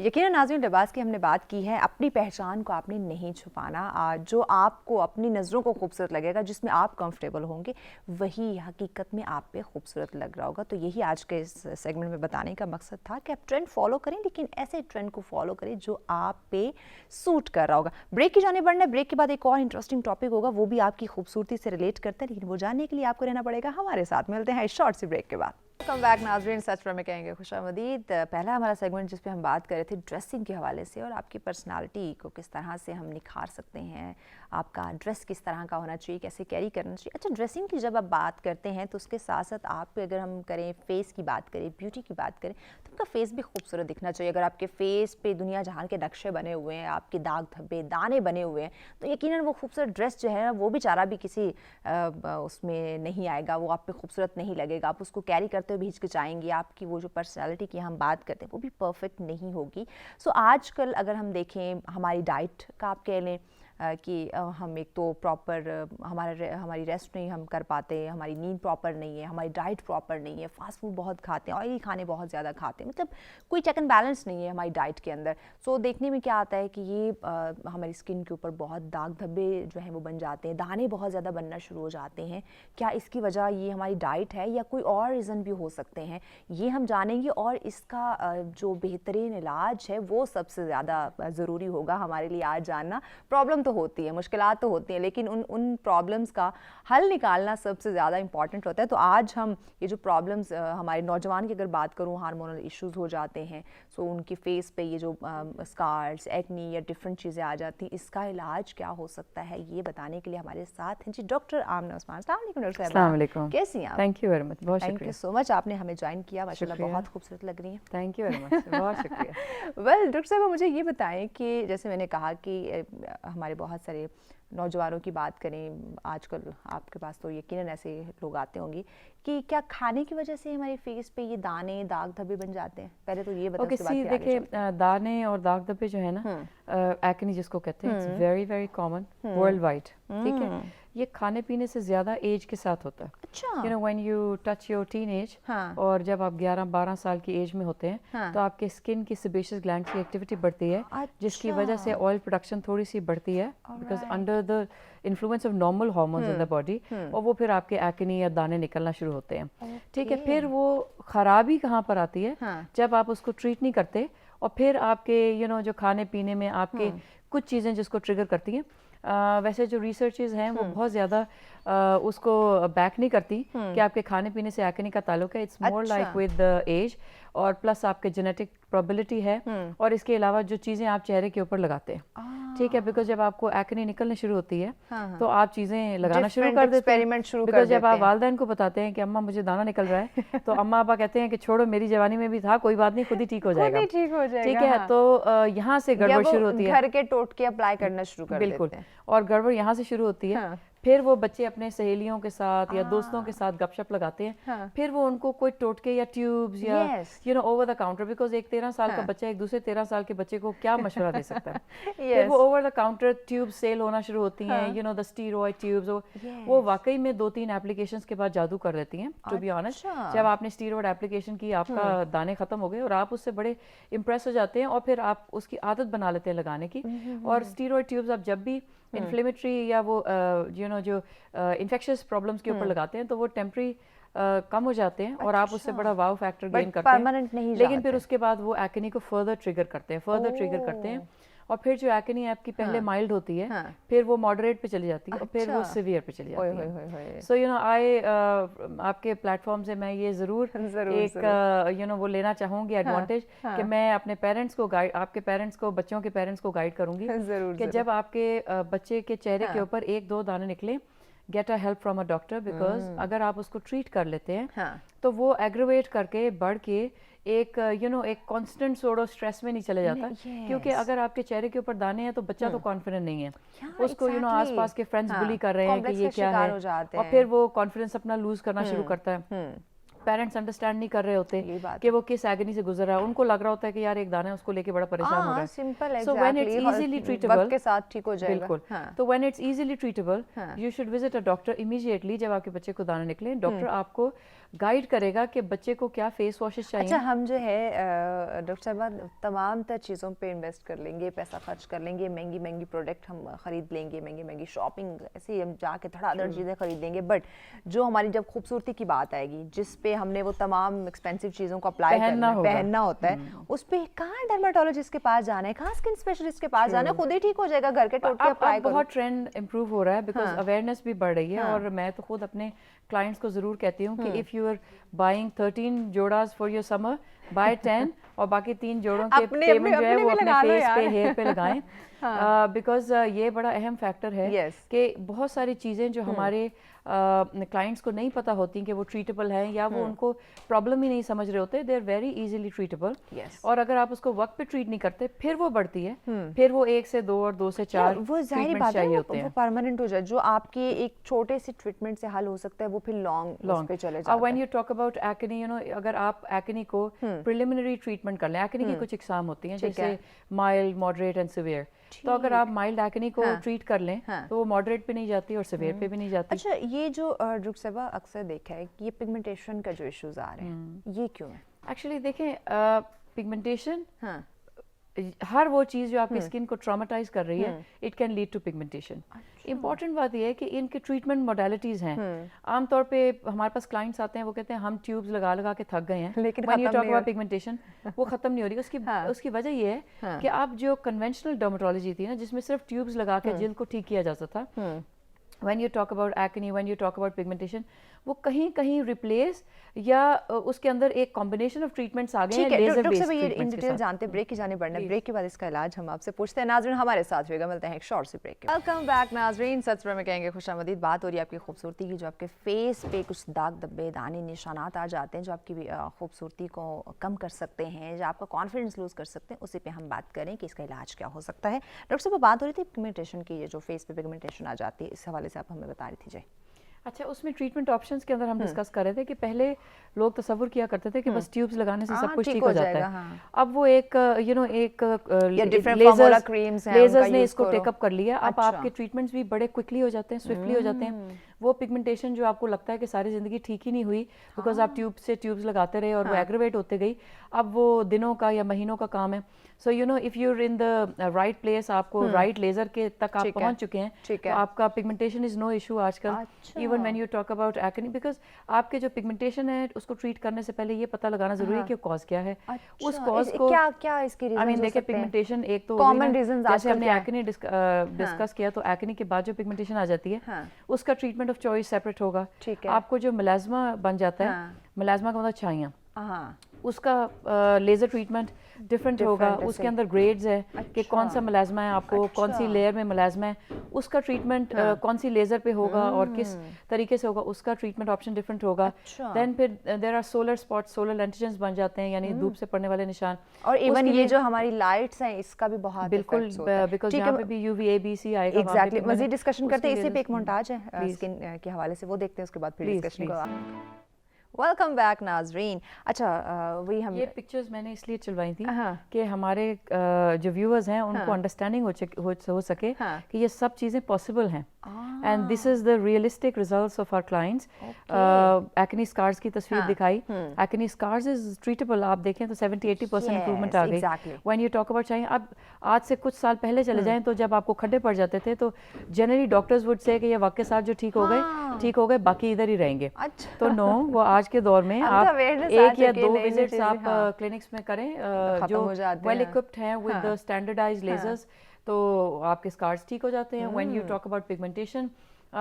यकीनन नाज़रीन, लिबास की हमने बात की है, अपनी पहचान को आपने नहीं छुपाना। जो आपको अपनी नज़रों को खूबसूरत लगेगा, जिसमें आप कंफर्टेबल होंगे, वही हकीकत में आप पे खूबसूरत लग रहा होगा। तो यही आज के इस सेगमेंट में बताने का मकसद था कि आप ट्रेंड फॉलो करें, लेकिन ऐसे ट्रेंड को फॉलो करें जो आप पे सूट कर रहा होगा। ब्रेक की जाने बढ़ना, ब्रेक के बाद एक और इंटरेस्टिंग टॉपिक होगा, वो भी आपकी खूबसूरती से रिलेट करता है, लेकिन वो जानने के लिए आपको रहना पड़ेगा हमारे साथ। मिलते हैं इस शॉर्ट सी ब्रेक के बाद। वेलकम बैक नाज़रीन, सच में कहेंगे खुशामदीद। पहला हमारा सेगमेंट जिस पे हम बात कर रहे थे ड्रेसिंग के हवाले से, और आपकी पर्सनालिटी को किस तरह से हम निखार सकते हैं, आपका ड्रेस किस तरह का होना चाहिए, कैसे कैरी करना चाहिए। अच्छा, ड्रेसिंग की जब आप बात करते हैं तो उसके साथ साथ आप अगर हम करें फेस की बात करें, ब्यूटी की बात करें, तो आपका फेस भी खूबसूरत दिखना चाहिए। अगर आपके फेस पे दुनिया जहान के नक्शे बने हुए हैं, आपके दाग धब्बे दाने बने हुए हैं, तो यकीनन वो खूबसूरत ड्रेस जो है वो बेचारा भी किसी उसमें नहीं आएगा, वो आप पे खूबसूरत नहीं लगेगा। आप उसको कैरी करते हुए भी हिचकिचाएंगे, आपकी वो जो पर्सनालिटी की हम बात करते हैं वो भी परफेक्ट नहीं होगी। सो आजकल अगर हम देखें, हमारी डाइट का आप कह लें कि हम एक तो प्रॉपर हमारी रेस्ट नहीं हम कर पाते, हमारी नींद प्रॉपर नहीं है, हमारी डाइट प्रॉपर नहीं है, फास्ट फूड बहुत खाते हैं, ऑयली खाने बहुत ज़्यादा खाते हैं, मतलब कोई चेक एंड बैलेंस नहीं है हमारी डाइट के अंदर। सो देखने में क्या आता है कि ये हमारी स्किन के ऊपर बहुत दाग धब्बे जो हैं वो बन जाते हैं, दाने बहुत ज़्यादा बनना शुरू हो जाते हैं। क्या इसकी वजह ये हमारी डाइट है या कोई और रीज़न भी हो सकते हैं, ये हम जानेंगे। और इसका जो बेहतरीन इलाज है वो सबसे ज़्यादा ज़रूरी होगा हमारे लिए आज जानना। प्रॉब्लम तो होती है, मुश्किलात तो होती हैं, लेकिन उन प्रॉब्लम्स का हल निकालना सबसे ज़्यादा इंपॉर्टेंट होता है। तो आज हम ये जो प्रॉब्लम्स हमारे नौजवान की अगर बात करूँ, हार्मोनल इश्यूज़ हो जाते हैं, सो उनकी फेस पे ये जो स्कार्स, एक्नी या डिफरेंट चीज़ें आ जाती हैं, इसका इलाज क्या हो सकता है, ये बताने के लिए हमारे साथ हैं जी डॉक्टर आमना उस्मान। अस्सलाम वालेकुम डॉक्टर साहब, कैसी हैं आप? थैंक यू वेरी मच, बहुत थैंक यू सो मच, आपने हमें ज्वाइन किया, माशाल्लाह बहुत खूबसूरत लग रही हैं। थैंक यू वेरी मच, बहुत शुक्रिया। वेल डॉक्टर साहब, मुझे ये बताएं कि जैसे मैंने कहा कि हमारे बहुत सारे नौजवानों की बात करें, आजकल आपके पास तो यकीनन ऐसे लोग आते होंगे कि क्या खाने की वजह से हमारे फेस पे ये दाने, दाग धब्बे बन जाते हैं? पहले तो ये बताओ, उसके बाद फिर आगे देखिए, चलते हैं। दाने और दाग धब्बे जो है ना, एक्ने जिसको कहते हैं, it's very very common world wide, ठीक है। ये खाने पीने से ज्यादा एज के साथ होता है। अच्छा, you know when you touch your teenage, और जब आप 11-12 साल की एज में होते हैं, तो आपके स्किन की सेबेशियस ग्लैंड की एक्टिविटी बढ़ती है, जिसकी वजह से ऑयल प्रोडक्शन थोड़ी सी बढ़ती है, because under the influence of normal hormones in the body, और वो फिर आपके एक्ने या दाने निकलना शुरू होते हैं, ठीक है। फिर वो खराबी कहाँ पर आती है, जब आप उसको ट्रीट नहीं करते, और फिर आपके जो खाने पीने में आपके कुछ चीज़ें जिसको ट्रिगर करती हैं, वैसे जो रिसर्चेस हैं वो बहुत ज़्यादा उसको बैक नहीं करती कि आपके खाने पीने से एक्ने का ताल्लुक है। It's more like with the age, और प्लस आपके जेनेटिक प्रोबेबिलिटी है, और इसके अलावा जो चीज़ें आप चेहरे के ऊपर लगाते हैं, ठीक है, बिकॉज जब आपको एक्ने निकलने शुरू होती है, तो आप चीज़ें लगाना शुरू कर देते हैं, बिकॉज जब आप वालदैन को बताते हैं कि अम्मा मुझे दाना निकल रहा है, तो अम्मा अब्बा कहते हैं कि छोड़ो, मेरी जवानी में भी था, कोई बात नहीं, खुद ही ठीक हो जाएगा, ठीक है। तो यहाँ से गड़बड़ शुरू होती है, घर के टोटके अप्लाई करना शुरू कर बिल्कुल, देते हैं, और गड़बड़ यहाँ से शुरू होती है। फिर वो बच्चे अपने सहेलियों के साथ या दोस्तों के साथ गपशप लगाते हैं, फिर वो उनको कोई टोटके या ट्यूब्स या ओवर द काउंटर, बिकॉज एक 13 साल का बच्चा एक दूसरे 13 साल के बच्चे को क्या मशवरा दे सकता है। फिर वो over the counter tube sale होना शुरू होती हैं, द स्टीरॉयड ट्यूब्स, वो वाकई में 2-3 एप्लीकेशंस के बाद जादू कर देती हैं, टू बी ऑनेस्ट। जब आपने स्टीरॉयड एप्लीकेशन की, आपका दाने खत्म हो गए, और आप उससे बड़े इंप्रेस हो जाते हैं, और फिर आप उसकी आदत बना लेते हैं लगाने की। और स्टीरॉयड ट्यूब्स आप जब भी इन्फ्लेमेटरी या वो जो इन्फेक्शियस प्रॉब्लम्स के ऊपर लगाते हैं, तो वो टेम्पररी कम हो जाते हैं, और आप उससे बड़ा वाव फैक्टर गेन करते हैं, परमानेंट नहीं, लेकिन फिर उसके बाद वो एक्ने को फर्दर ट्रिगर करते हैं, और फिर जो एक्ने आपकी पहले माइल्ड होती है, फिर वो मॉडरेट पे चली जाती है, और फिर वो सीवियर पे चली जाती है। सो आई आपके प्लेटफॉर्म से मैं ये जरूर एक वो लेना चाहूंगी एडवांटेज, कि मैं अपने पेरेंट्स को गाइड, आपके पेरेंट्स को, बच्चों के पेरेंट्स को गाइड करूंगी कि जब आपके बच्चे के चेहरे के ऊपर 1-2 दाने निकले, get a help from a doctor, because अगर आप उसको ट्रीट कर लेते हैं, तो वो एग्रीवेट करके बढ़ के एक एक कांस्टेंट सोर्ट ऑफ स्ट्रेस में नहीं चले जाता, क्योंकि अगर आपके चेहरे के ऊपर दाने हैं, तो बच्चा तो कॉन्फिडेंट नहीं है, उसको आसपास के फ्रेंड्स बुली कर रहे हैं कि ये क्या है, और फिर वो कॉन्फिडेंस अपना लूज करना शुरू करता है। पेरेंट्स अंडरस्टैंड नहीं कर रहे होते कि वो किस एगनी से गुजर रहा है, उनको लग रहा होता है कि यार एक दाना है, उसको लेके बड़ा परेशान हो रहा है। Simple, so when it's easily treatable के साथ ठीक हो जाएगा, बिल्कुल। तो when it's easily treatable, you should visit a doctor immediately. जब आपके बच्चे को दाने निकले, डॉक्टर आपको गाइड करेगा कि बच्चे को क्या फेस वॉशेस चाहिए। अच्छा, हम जो है डॉक्टर साहब तमाम तर चीज़ों पे इन्वेस्ट कर लेंगे, पैसा खर्च कर लेंगे, महंगी महंगी प्रोडक्ट हम खरीद लेंगे, महंगी महंगी शॉपिंग, ऐसे ही हम जाके धड़ाधड़ चीज़ें खरीद लेंगे, बट जो हमारी जब खूबसूरती की बात आएगी, जिस पे हमने वो तमाम एक्सपेंसिव चीज़ों को अप्लाई पहनना होता है, उस पे कहाँ डर्माटोलॉजिस्ट के पास जाना है, कहाँ स्किन स्पेशलिस्ट के पास जाना है, खुद ही ठीक हो जाएगा, घर के टोटके अप्लाई करो। बहुत ट्रेंड इंप्रूव हो रहा है, बिकॉज अवेयरनेस भी बढ़ रही है, और मैं तो खुद अपने क्लाइंट्स को जरूर कहती हूँ कि इफ यू आर बाइंग 13 जोड़ास फॉर योर समर, बाय 10, और बाकी 3 जोड़ों के पेमेंट जो है वो अपने फेस पे, हेयर पे लगाएं, बिकॉज ये बड़ा अहम फैक्टर है कि बहुत सारी चीज़ें जो हमारे क्लाइंट्स को नहीं पता होती कि वो ट्रीटेबल हैं, या वो उनको प्रॉब्लम ही नहीं समझ रहे होते, they are very easily treatable. और अगर आप उसको वक्त पे ट्रीट नहीं करते, फिर वो बढ़ती है, फिर वो 1 से 2 और 2 से 4 वो जाहिर बात है, वो परमानेंट हो जाए। जो आपके एक छोटे से ट्रीटमेंट से हल हो सकता है, वो फिर लॉन्ग पे चले जाता है। When you talk about acne, अगर आप एक्ने को प्रिलिमिनरी ट्रीटमेंट कर लें, एक्ने की कुछ इकसाम होती हैं, जैसे माइल्ड, मॉडरेट एंड सिवियर, तो अगर आप माइल्ड एक्ने को ट्रीट कर लें, तो वो मॉडरेट पे नहीं जाती और सिवियर पे भी नहीं जाती। अच्छा, ये जो डॉक्टर साहब अक्सर देखा है कि ये पिगमेंटेशन का जो इश्यूज आ रहे हैं, ये क्यों है? एक्चुअली देखें, पिगमेंटेशन हर वो चीज़ जो आपकी स्किन को ट्रॉमेटाइज कर रही है, it can lead to pigmentation. Important बात यह है कि इनके ट्रीटमेंट मोडालिटीज हैं। आमतौर पे हमारे पास क्लाइंट्स आते हैं, वो कहते हैं हम ट्यूब्स लगा लगा के थक गए हैं, लेकिन व्हेन यू खत्म टॉक नहीं अबाउट होती। पिगमेंटेशन वो खत्म नहीं हो रही। उसकी वजह ये है कि अब जो कन्वेंशनल डर्मेटोलॉजी थी ना, जिसमें सिर्फ ट्यूब्स लगा के जिल्द को ठीक किया जाता था, when you talk about acne, when you talk about pigmentation, वो कहीं कहीं रिप्लेस या उसके अंदर एक कॉम्बिनेशन ऑफ ट्रीटमेंट्स आ गए हैं ठीक है लेजर डॉक्टर बेस्ड साहब, ये इन ट्रीटमेंट्स के डिटेल साथ। जानते हैं, ब्रेक की जाने पड़ना है। Please. ब्रेक के बाद इसका इलाज हम आपसे पूछते हैं। नाजरीन हमारे साथ होगा, मिलते हैं एक शॉर्ट सी ब्रेक के। वेलकम बैक नाजरीन, सत्सर में कहेंगे खुशामदीद। बात हो रही है आपकी खूबसूरती की, जो आपके फेस पे कुछ दाग धब्बे दाने निशानात आ जाते हैं, जो आपकी खूबसूरती को कम कर सकते हैं, जो आपका कॉन्फिडेंस लूज कर सकते हैं, उसी पे हम बात करें कि इसका इलाज क्या हो सकता है। डॉक्टर साहब, बात हो रही थी पिगमेंटेशन की, ये जो फेस पे पिगमेंटेशन आ जाती है, इस हवाले से आप हमें बता रही थी। जी अच्छा, उसमें ट्रीटमेंट ऑप्शंस के अंदर हम डिस्कस कर रहे थे कि पहले लोग तसव्वुर किया करते थे कि बस ट्यूब्स लगाने से सब कुछ ठीक हो जाता है। हाँ। अब वो एक different formula creams हैं, लेजर्स उनका ने use इसको करो। टेकअप कर लिया। अब अच्छा। आपके ट्रीटमेंट्स भी बड़े क्विकली हो जाते हैं, स्विफ्टली हो जाते हैं। वो पिगमेंटेशन जो आपको लगता है कि सारी जिंदगी ठीक ही नहीं हुई बिकॉज आप ट्यूब्स लगाते रहे और वो एग्रेवेट होते गई, अब वो दिनों का या महीनों का काम है। So you know, if you're in the right place, आपको राइट लेजर के तक आप पहुंच चुके हैं, तो आपका पिगमेंटेशन इज नो इशू आजकल। Even when you talk about acne, because आपके जो पिगमेंटेशन है उसको ट्रीट करने से पहले ये पता लगाना जरूरी है कि कॉज क्या है। उस कॉज को क्या इसकी रीजन, आई मीन देखिए, पिगमेंटेशन एक तो कॉमन रीजंस जैसे हमने आजकल एक्ने डिस्कस किया, तो एक्ने के बाद जो पिगमेंटेशन आ जाती है उसका ट्रीटमेंट ऑफ चॉइस सेपरेट होगा। आपको जो मेलाज्मा बन जाता है, मेलाज्मा का मतलब छाइयाँ, उसका लेजर ट्रीटमेंट डिफरेंट होगा। उसके अंदर ग्रेड्स है कि कौन सा मेलाज्मा है, आपको कौन सी लेयर में मेलाज्मा है, उसका ट्रीटमेंट कौन सी लेजर पे होगा और किस तरीके से होगा, उसका ट्रीटमेंट ऑप्शन डिफरेंट होगा। देन फिर there are solar spots, solar lentigines बन जाते हैं, यानी धूप से पड़ने वाले निशान। और इवन ये जो हमारी लाइट्स हैं, इसका भी बहुत बिल्कुल, बिकॉज यहाँ पे भी UVA BC आएगा। एग्जैक्टली, मजीद डिस्कशन करते हैं। इसी पे एक मोन्टाज है स्किन के हवाले से, वो देखते हैं, उसके बाद फिर डिस्कशन को। वेलकम बैक नाजरीन। अच्छा, वही हम ये पिक्चर्स मैंने इसलिए चलवाई थी कि हमारे जो व्यूअर्स हैं उनको अंडरस्टैंडिंग हो सके कि ये सब चीज़ें पॉसिबल हैं। And this is the realistic results of our clients. Acne scars की तस्वीर दिखाई। Acne scars is treatable. आप देखें तो 70-80% इंप्रूवमेंट आ गई। व्हेन यू टॉक अबाउट चाहिए, अब आज से कुछ साल पहले चले जाएं तो जब आपको खड्डे पड़ जाते थे तो जनरली डॉक्टर्स वुड से कि ये वाकई साथ जो ठीक हो गए, बाकी इधर ही रहेंगे। तो नो, वो आज के दौर में आप एक या दो विजिट्स आप क्लिनिक्स में करें जो वेल इक्विप्ड हैं विद स्टैंडर्डाइज्ड लेजर्स, तो आपके स्कार्स ठीक हो जाते हैं। When you talk about pigmentation,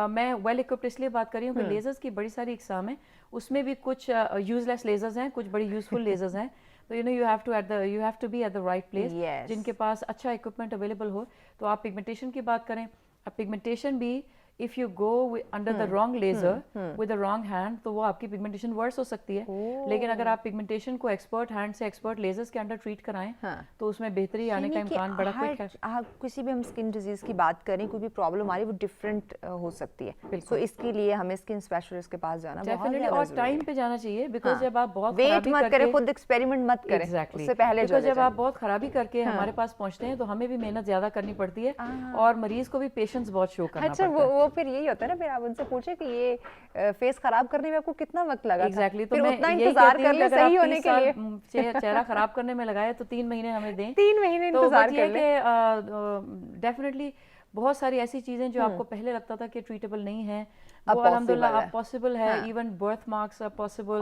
मैं वेल इक्विप्ड इसलिए बात कर रही हूँ कि लेजर्स की बड़ी सारी इकसाम है, उसमें भी कुछ यूजलेस लेजर्स हैं, कुछ बड़ी यूजफुल लेजर्स हैं। तो you know, you have to be at the right place. जिनके पास अच्छा इक्विपमेंट अवेलेबल हो, तो आप पिगमेंटेशन की बात करें। अब पिगमेंटेशन भी if you go under the wrong laser with the wrong hand, तो वो आपकी पिगमेंटेशन वर्स हो सकती है। लेकिन अगर आप पिगमेंटेशन को एक्सपर्ट हैंड से एक्सपर्ट लेजर्स के अंडर ट्रीट कराएं, तो उसमें बेहतरी आने का इम्कान बड़ा क्विक है। आप किसी भी हम स्किन डिजीज की बात करें, कोई भी प्रॉब्लम आ रही है, वो डिफरेंट हो सकती है। तो इसके लिए हमें स्किन स्पेशलिस्ट के पास जाना बहुत डेफिनेटली, और टाइम पे जाना चाहिए। बिकॉज जब आप बहुत वेट मत करें, खुद एक्सपेरिमेंट मत करें, उससे पहले जो जब आप बहुत खराबी करके हमारे पास पहुंचते हैं तो हमें भी मेहनत ज्यादा करनी पड़ती है और मरीज को भी पेशेंस बहुत शो करना पड़ता है। अच्छा, वो फिर यही होता है ना, फिर आप उनसे पूछे कि ये फेस खराब करने में आपको कितना वक्त लगा? एग्जैक्टली, तो फिर मैं उतना इंतजार कर ले सही होने के लिए। चेहरा खराब करने में लगाया तो 3 महीने हमें दें, 3 महीने इंतजार कर ले। डेफिनेटली बहुत सारी ऐसी चीजें जो आपको पहले लगता था कि ट्रीटेबल नहीं है, वो अल्हम्दुलिल्लाह अब पॉसिबल है। Even birth marks are possible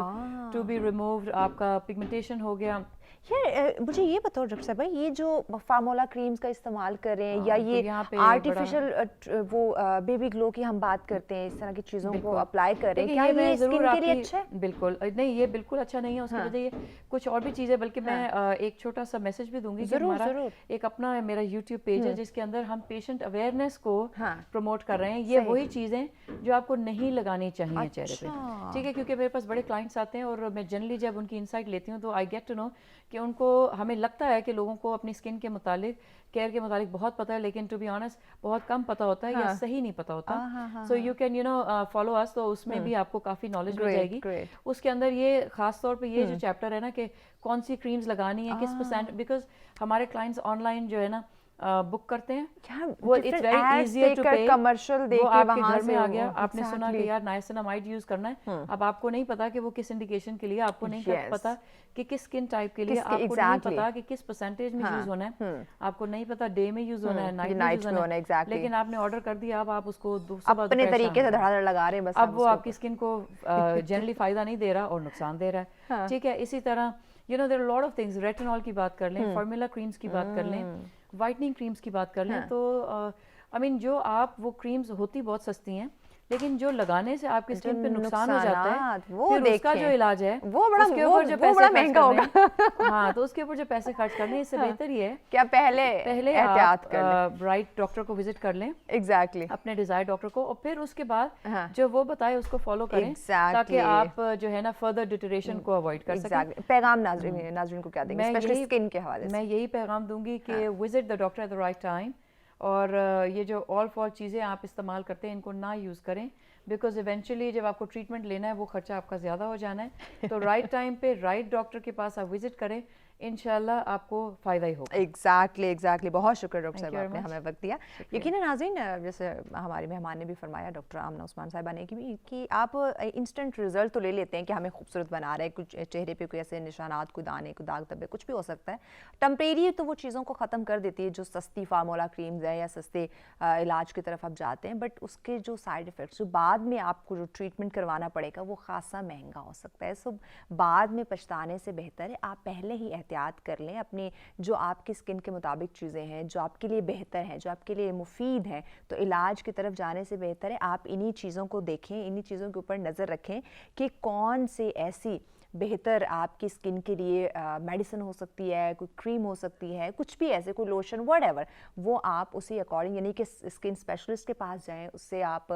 to be removed. आपका पिगमेंटेशन हो गया। यार मुझे ये बताओ डॉक्टर साहब, ये जो फार्मूला क्रीम्स का इस्तेमाल करें या ये आर्टिफिशियल वो बेबी ग्लो की हम बात करते हैं, इस तरह की चीज़ों को अप्लाई करें, क्या ये स्किन के लिए अच्छा है? बिल्कुल नहीं, ये बिल्कुल अच्छा नहीं है। उसकी वजह ये कुछ और भी चीज़ है, बल्कि मैं एक छोटा सा मैसेज भी दूंगी कि हमारा एक अपना मेरा YouTube पेज है जिसके अंदर हम पेशेंट अवेयरनेस को प्रमोट कर रहे हैं। ये वही चीज़ें जो आपको नहीं लगानी चाहिए चेहरे पे, ठीक है? क्योंकि मेरे पास बड़े क्लाइंट्स आते हैं और मैं जनरली जब उनकी इनसाइट लेती हूँ तो आई गेट टू नो कि उनको, हमें लगता है कि लोगों को अपनी स्किन के मुतालिक, केयर के मुतालिक बहुत पता है, लेकिन टू बी ऑनेस्ट बहुत कम पता होता है या सही नहीं पता होता। So you can follow us, तो उसमें भी आपको काफ़ी नॉलेज मिल जाएगी। उसके अंदर ये खास तौर पे ये जो चैप्टर है ना कि कौन सी क्रीम्स लगानी है, किस %, बिकॉज हमारे क्लाइंट्स ऑनलाइन जो है ना बुक करते हैं, क्या वो इट्स वेरी इजीियर टू पे, कमर्शियल देख वो के आपके वहां घर में से आ गया, आपने सुना exactly. कि यार नाइसिनामाइड यूज करना है, अब आपको नहीं पता कि वो किस इंडिकेशन के लिए, आपको नहीं Yes. पता कि किस स्किन टाइप के लिए, किसके- आपको exactly. नहीं पता कि किस परसेंटेज में यूज होना है, आपको नहीं पता डे में यूज होना है, नाइट में night यूज में होना होना है, है, exactly. लेकिन आपने ऑर्डर कर दिया, अब आप उसको सुबह अपने दोपहर तरीके शाम से करें। धड़ाधड़ लगा रहे हैं बस, अब वो आपकी स्किन को जनरली फायदा नहीं दे रहा और नुकसान दे रहा है, ठीक है। इसी तरह you know there are lot of things, retinol की बात कर लें, फॉर्मूला क्रीम्स की बात कर लें, वाइटनिंग क्रीम्स की बात कर लें, तो आई मीन जो आप वो क्रीम्स होती बहुत सस्ती हैं, लेकिन जो लगाने से आपकी स्किन पे नुकसान हो जाता है, वो फिर उसका जो इलाज है वो बड़ा उसके ऊपर जो पैसे बड़ा खर्च महंगा करने होगा। हैं, हाँ, तो उसके ऊपर जो पैसे खर्च करने हैं, इससे बेहतर ही है क्या पहले एहतियात कर लें, राइट डॉक्टर को विजिट कर लें, एग्जैक्टली अपने डिजायर डॉक्टर को, और फिर उसके बाद हाँ। जो वो बताए उसको फॉलो करें, ताकि आप जो है ना फर्दर डिटरेशन को अवॉइड कर सकें। पैगाम नाज़रीन को क्या देंगे स्पेशली स्किन के हवाले से? मैं यही पैगाम दूंगी कि visit the doctor at the right time, और ये जो ऑल फॉल चीज़ें आप इस्तेमाल करते हैं इनको ना यूज़ करें, बिकॉज इवेंचुअली जब आपको ट्रीटमेंट लेना है वो खर्चा आपका ज़्यादा हो जाना है, तो राइट टाइम पे राइट डॉक्टर के पास आप विजिट करें, इंशाल्लाह आपको फ़ायदा ही होगा। एग्जैक्टली बहुत शुक्र डॉक्टर साहब, आपने हमें वक्त दिया। यकीनन नाज़रीन, जैसे हमारे मेहमान ने भी फरमाया, डॉक्टर आमना उस्मान साहिबा ने कि आप इंस्टेंट रिजल्ट तो ले लेते हैं कि हमें खूबसूरत बना रहे हैं, कुछ चेहरे पे कोई ऐसे निशानात, कोई दाने, कोई दाग धब्बे, कुछ भी हो सकता है, टेम्परेरी तो वो चीज़ों को ख़त्म कर देती है जो सस्ती फार्मूला क्रीम्स है या सस्ते इलाज की तरफ आप जाते हैं, बट उसके जो साइड इफ़ेक्ट्स जो बाद में आपको जो ट्रीटमेंट करवाना पड़ेगा वो खासा महंगा हो सकता है। सो बाद में पछताने से बेहतर है आप पहले ही एहतियात कर लें, अपने जो आपकी स्किन के मुताबिक चीज़ें हैं, जो आपके लिए बेहतर हैं, जो आपके लिए मुफीद हैं, तो इलाज की तरफ जाने से बेहतर है आप इन्हीं चीज़ों को देखें, इन्हीं चीज़ों के ऊपर नज़र रखें कि कौन से ऐसी बेहतर आपकी स्किन के लिए मेडिसिन हो सकती है, कोई क्रीम हो सकती है, कुछ भी ऐसे, कोई लोशन, व्हाटएवर, वो आप उसी अकॉर्डिंग, यानी कि स्किन स्पेशलिस्ट के पास जाएं, उससे आप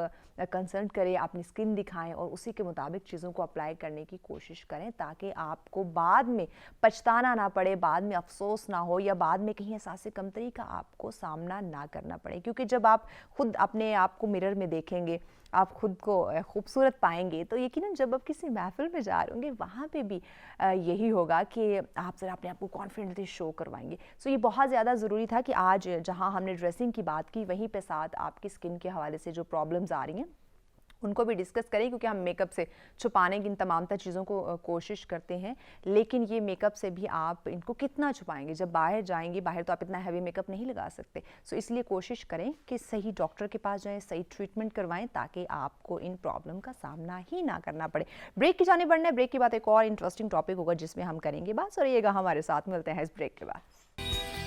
कंसल्ट करें, अपनी स्किन दिखाएं और उसी के मुताबिक चीज़ों को अप्लाई करने की कोशिश करें, ताकि आपको बाद में पछताना ना पड़े, बाद में अफसोस ना हो, या बाद में कहीं एहसास कमतरी का आपको सामना ना करना पड़े। क्योंकि जब आप खुद अपने आप को मिरर में देखेंगे, आप खुद को खूबसूरत पाएंगे, तो यकीनन जब आप किसी महफिल में जा रहे होंगे वहाँ पे भी यही होगा कि आप ज़रा अपने आप को कॉन्फिडेंटली शो करवाएंगे। सो ये बहुत ज़्यादा ज़रूरी था कि आज जहाँ हमने ड्रेसिंग की बात की, वहीं पे साथ आपकी स्किन के हवाले से जो प्रॉब्लम्स आ रही हैं उनको भी डिस्कस करें, क्योंकि हम मेकअप से छुपाने की इन तमाम चीज़ों को कोशिश करते हैं, लेकिन ये मेकअप से भी आप इनको कितना छुपाएंगे, जब बाहर जाएंगे, बाहर तो आप इतना हैवी मेकअप नहीं लगा सकते। सो इसलिए कोशिश करें कि सही डॉक्टर के पास जाएं, सही ट्रीटमेंट करवाएं, ताकि आपको इन प्रॉब्लम का सामना ही ना करना पड़े। ब्रेक की जाने बढ़ना है, ब्रेक के बाद एक और इंटरेस्टिंग टॉपिक होगा जिसमें हम करेंगे बात, और रहिएगा हमारे साथ, मिलते हैं इस ब्रेक के बाद।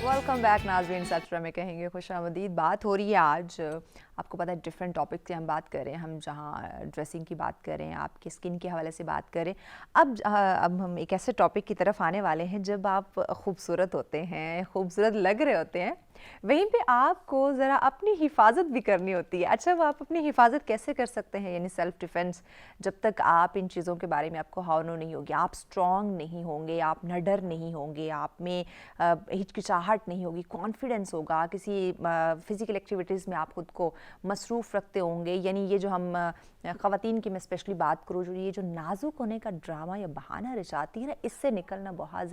वेलकम बैक नाज़रीन, सचरा में कहेंगे खुशामदीद। बात हो रही है आज, आपको पता है डिफरेंट टॉपिक से हम बात कर रहे हैं, हम जहाँ ड्रेसिंग की बात कर रहे हैं, आपकी स्किन के हवाले से बात करें, अब हम एक ऐसे टॉपिक की तरफ आने वाले हैं जब आप खूबसूरत होते हैं, खूबसूरत लग रहे होते हैं, वहीं पे आपको ज़रा अपनी हिफाजत भी करनी होती है। अच्छा, वो आप अपनी हिफाजत कैसे कर सकते हैं, यानी सेल्फ़ डिफेंस? जब तक आप इन चीज़ों के बारे में आपको हावनो नहीं होगी, आप स्ट्रॉन्ग नहीं होंगे, आप नडर नहीं होंगे, आप में हिचकिचाहट नहीं होगी, कॉन्फिडेंस होगा, किसी फ़िज़िकल एक्टिविटीज़ में आप खुद को मसरूफ़ रखते होंगे, यानी ये जो हम ख़वातीन की मैं स्पेशली बात करूँ, जो ये जो नाजुक होने का ड्रामा या बहाना रचाती है ना, इससे निकलना बहुत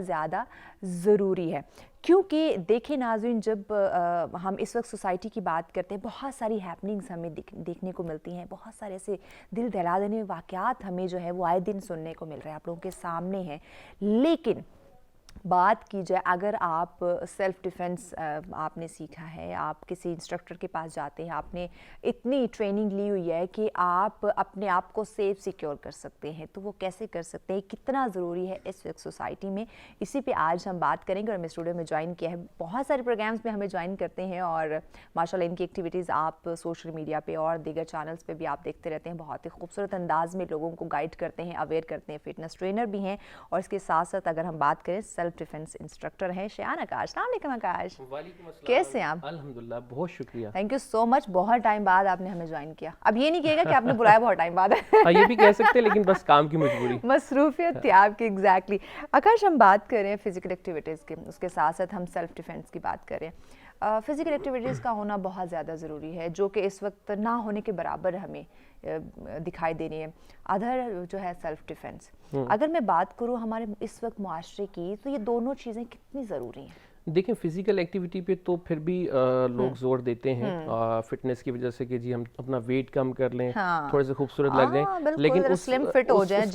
ज़्यादा ज़रूरी है। क्योंकि देखिए नाज़रीन, जब हम इस वक्त सोसाइटी की बात करते हैं, बहुत सारी हैपनिंग्स हमें देखने को मिलती हैं, बहुत सारे ऐसे दिल दहला देने वाक़यात हमें जो है वो आए दिन सुनने को मिल रहे हैं, आप लोगों के सामने हैं। लेकिन बात की जाए, अगर आप सेल्फ़ डिफेंस आपने सीखा है, आप किसी इंस्ट्रक्टर के पास जाते हैं, आपने इतनी ट्रेनिंग ली हुई है कि आप अपने आप को सेफ सिक्योर कर सकते हैं, तो वो कैसे कर सकते हैं, कितना ज़रूरी है इस वक्त सोसाइटी में, इसी पे आज हम बात करेंगे। और मैं स्टूडियो में ज्वाइन किया है, बहुत सारे प्रोग्राम्स में हमें ज्वाइन करते हैं, और माशाल्लाह इनकी एक्टिविटीज़ आप सोशल मीडिया पर और दीगर चैनल्स पर भी आप देखते रहते हैं, बहुत ही खूबसूरत अंदाज़ में लोगों को गाइड करते हैं, अवेयर करते हैं, फिटनेस ट्रेनर भी हैं, और इसके साथ साथ अगर हम बात करें सेल्फ डिफेंस इंस्ट्रक्टर है शयान आकाश। अस्सलाम वालेकुम आकाश, कैसे हैं आप? अल्हम्दुलिल्लाह, बहुत शुक्रिया, थैंक यू सो मच, बहुत टाइम बाद आपने हमें ज्वाइन किया। अब ये नहीं कहेगा कि आपने बुलाया बहुत टाइम बाद हाँ, ये भी कह सकते हैं, लेकिन बस काम की मजबूरी, मसरूफियत थी आपकी। एग्जैक्टली। आकाश, हम बात करें फिजिकल एक्टिविटीज़ की, उसके साथ साथ हम सेल्फ डिफेंस की बात करें। फ़िज़िकल एक्टिविटीज़ का होना बहुत ज़्यादा ज़रूरी है, जो कि इस वक्त ना होने के बराबर हमें दिखाई दे रही है। अदर जो है सेल्फ डिफेंस, अगर मैं बात करूँ हमारे इस वक्त मुआशरे की, तो ये दोनों चीज़ें कितनी ज़रूरी हैं? देखें फिजिकल एक्टिविटी पे तो फिर भी लोग जोर देते हैं फिटनेस की वजह से कि जी हम अपना वेट कम कर लें, थोड़े से खूबसूरत लग जाएं, लेकिन उसके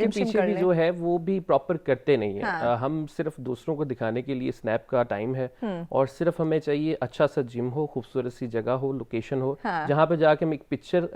पीछे भी जो है वो भी प्रॉपर करते नहीं है। हम सिर्फ दूसरों को दिखाने के लिए स्नैप का टाइम है और सिर्फ हमें चाहिए अच्छा सा जिम हो, खूबसूरत सी जगह हो, लोकेशन हो जहाँ पे जाके हम एक पिक्चर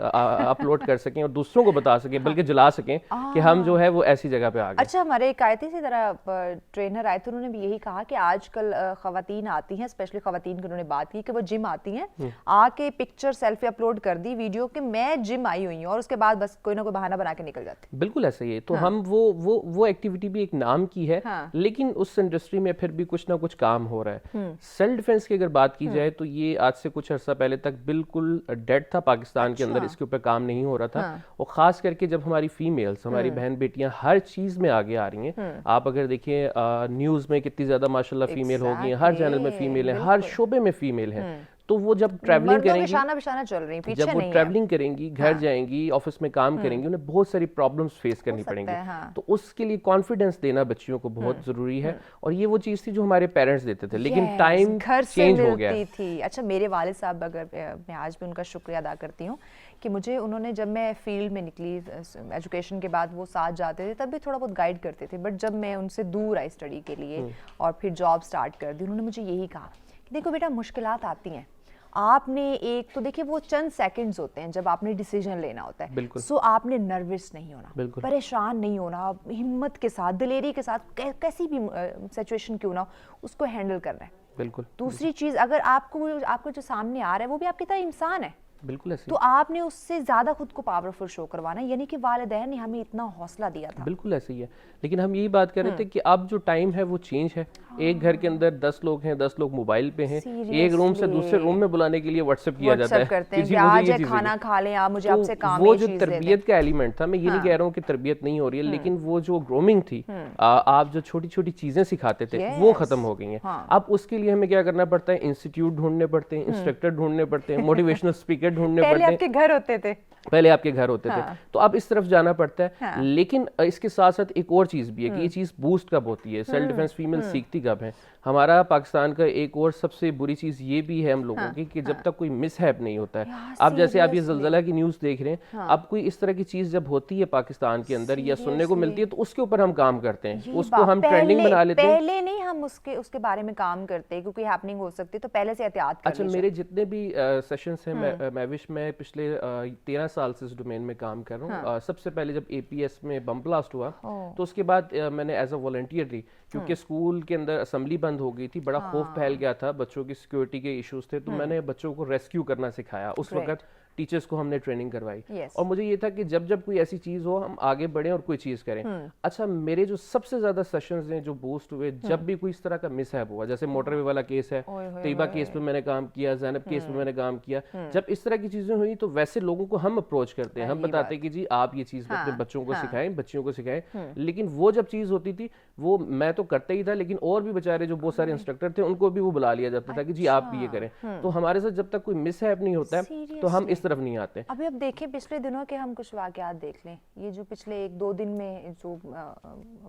अपलोड कर सकें और दूसरों को बता सकें, बल्कि जला सकें कि हम जो है वो ऐसी जगह पे आ गए। अच्छा, हमारे एक आए थे इसी तरह ट्रेनर आए थे, उन्होंने भी यही कहा कि आजकल खवातीन आती हैं, स्पेशली खवातीन की उन्होंने बात की कि वो जिम आती हैं, आके पिक्चर सेल्फी अपलोड कर दी वीडियो कि मैं जिम आई हुई हूँ, और उसके बाद बस कोई ना कोई बहाना बना के निकल जाती। बिल्कुल ऐसा ही है। तो हम वो एक्टिविटी भी एक नाम की है, लेकिन उस इंडस्ट्री में फिर भी कुछ ना कुछ काम हो रहा है। सेल्फ डिफेंस की अगर बात की जाए तो ये आज से कुछ अर्सा पहले तक बिल्कुल डेड था पाकिस्तान के अंदर, इसके ऊपर काम नहीं हो रहा था। और खास करके जब हमारी फीमेल्स, हमारी बहन बेटियां हर चीज में आगे आ रही हैं, आप अगर देखिए न्यूज में कितनी ज्यादा माशाल्लाह फीमेल हो गई हैं, हर चैनल में फीमेल है, हर शोबे में फीमेल है। तो वो जब ट्रैवलिंग करेंगी, चल रही, पीछे जब वो नहीं ट्रैवलिंग करेंगी, घर जाएंगी, ऑफिस में काम करेंगी, उन्हें बहुत सारी प्रॉब्लम्स फेस करनी पड़ेंगी। तो उसके लिए कॉन्फिडेंस देना बच्चियों को बहुत जरूरी है। और ये वो चीज थी जो हमारे पेरेंट्स देते थे, लेकिन टाइम चेंज हो गया थी। अच्छा, मेरे वालिद साहब, अगर मैं आज भी उनका शुक्रिया अदा करती हूँ कि मुझे उन्होंने, जब मैं फील्ड में निकली एजुकेशन के बाद, वो साथ जाते थे, तब भी थोड़ा बहुत गाइड करते थे, बट जब मैं उनसे दूर आई स्टडी के लिए और फिर जॉब स्टार्ट कर दी, उन्होंने मुझे यही कहा कि देखो बेटा, मुश्किलात आती हैं, आपने एक तो देखिए वो चंद सेकंड्स होते हैं जब आपने डिसीजन लेना होता है, सो आपने नर्वस नहीं होना, परेशान नहीं होना, हिम्मत के साथ, दिलेरी के साथ, कैसी भी सिचुएशन क्यों ना हो, उसको हैंडल करना है। बिल्कुल। दूसरी चीज, अगर आपको जो सामने आ रहा है वो भी आपकी तरह इंसान है, बिल्कुल ऐसे, तो आपने उससे ज्यादा खुद को पावरफुल शो करवाना, यानी कि वालिदैन ने हमें इतना हौसला दिया था। बिल्कुल ऐसे ही है। लेकिन हम यही बात कर रहे थे कि अब जो टाइम है वो चेंज है। एक घर के अंदर 10 लोग हैं, 10 लोग मोबाइल पे हैं, एक रूम से दूसरे रूम में बुलाने के लिए व्हाट्सएप किया जाता है कि जी आज खाना खा लें आप, मुझे आपसे काम है। वो जो तरबियत का एलिमेंट था, मैं ये नहीं कह रहा हूँ कि तरबियत नहीं हो रही है, लेकिन वो जो ग्रूमिंग थी, आप जो छोटी छोटी चीजें सिखाते थे, वो खत्म हो गई हैं। अब उसके लिए हमें क्या करना पड़ता है, इंस्टीट्यूट ढूंढने पड़ते हैं, इंस्ट्रक्टर ढूंढने पड़ते हैं, मोटिवेशनल स्पीकर ढूंढने पड़ते हैं। घर होते थे, पहले आपके घर होते थे, तो अब इस तरफ जाना पड़ता है। लेकिन इसके साथ साथ एक और चीज भी है कि ये चीज बूस्ट कब होती है, सेल्फ डिफेंस फीमेल सीखती कब है। हमारा पाकिस्तान का एक और सबसे बुरी चीज ये भी है हम लोगों की कि जब तक कोई मिसहैप नहीं होता है, अब जैसे आप ये ज़लज़ला की न्यूज देख रहे हैं, अब कोई इस तरह की चीज जब होती है पाकिस्तान के अंदर या सुनने को मिलती है, तो उसके ऊपर हम काम करते हैं, उसको हम ट्रेंडिंग बना लेते हैं। पहले नहीं हम उसके बारे में काम करते क्योंकि हैपनिंग हो सकती है, तो पहले से एहतियात कर लीजिए। अच्छा, मेरे जितने भी सेशंस हैं मैविश में, पिछले 13 साल से इस डोमेन में काम कर रहा हूँ। सबसे पहले जब APS में बम ब्लास्ट हुआ, तो उसके बाद मैंने एज अ वॉलंटियर ली, क्योंकि स्कूल के अंदर असेंबली बंद हो गई थी, बड़ा खौफ फैल गया था, बच्चों की सिक्योरिटी के इश्यूज थे, तो मैंने बच्चों को रेस्क्यू करना सिखाया। उस वक्त टीचर्स को हमने ट्रेनिंग करवाई। और मुझे ये था कि जब जब कोई ऐसी चीज हो, हम आगे बढ़े और कोई चीज करें। अच्छा, मेरे जो सबसे ज्यादा सेशंस हैं जो बूस्ट हुए, जब भी कोई इस तरह का मिसहैप हुआ, जैसे मोटरवे वाला केस है, तैयबा केस पे मैंने काम किया, ज़ैनब केस पे मैंने काम किया, जब इस तरह की चीजें हुई, तो वैसे लोगों को हम अप्रोच करते हैं, हम बताते हैं कि जी आप ये चीज अपने बच्चों को सिखाएं, बच्चियों को सिखाएं। लेकिन वो जब चीज होती थी, वो मैं तो करता ही था, लेकिन और भी बेचारे जो बहुत सारे इंस्ट्रक्टर थे, उनको भी वो बुला लिया जाता था कि जी आप भी ये करें। तो हमारे साथ जब तक कोई मिसहैप नहीं होता है, तो हम इस तरफ नहीं आते। अब देखें पिछले दिनों के हम कुछ वाकयात देख लें, ये जो पिछले 1-2 दिन में जो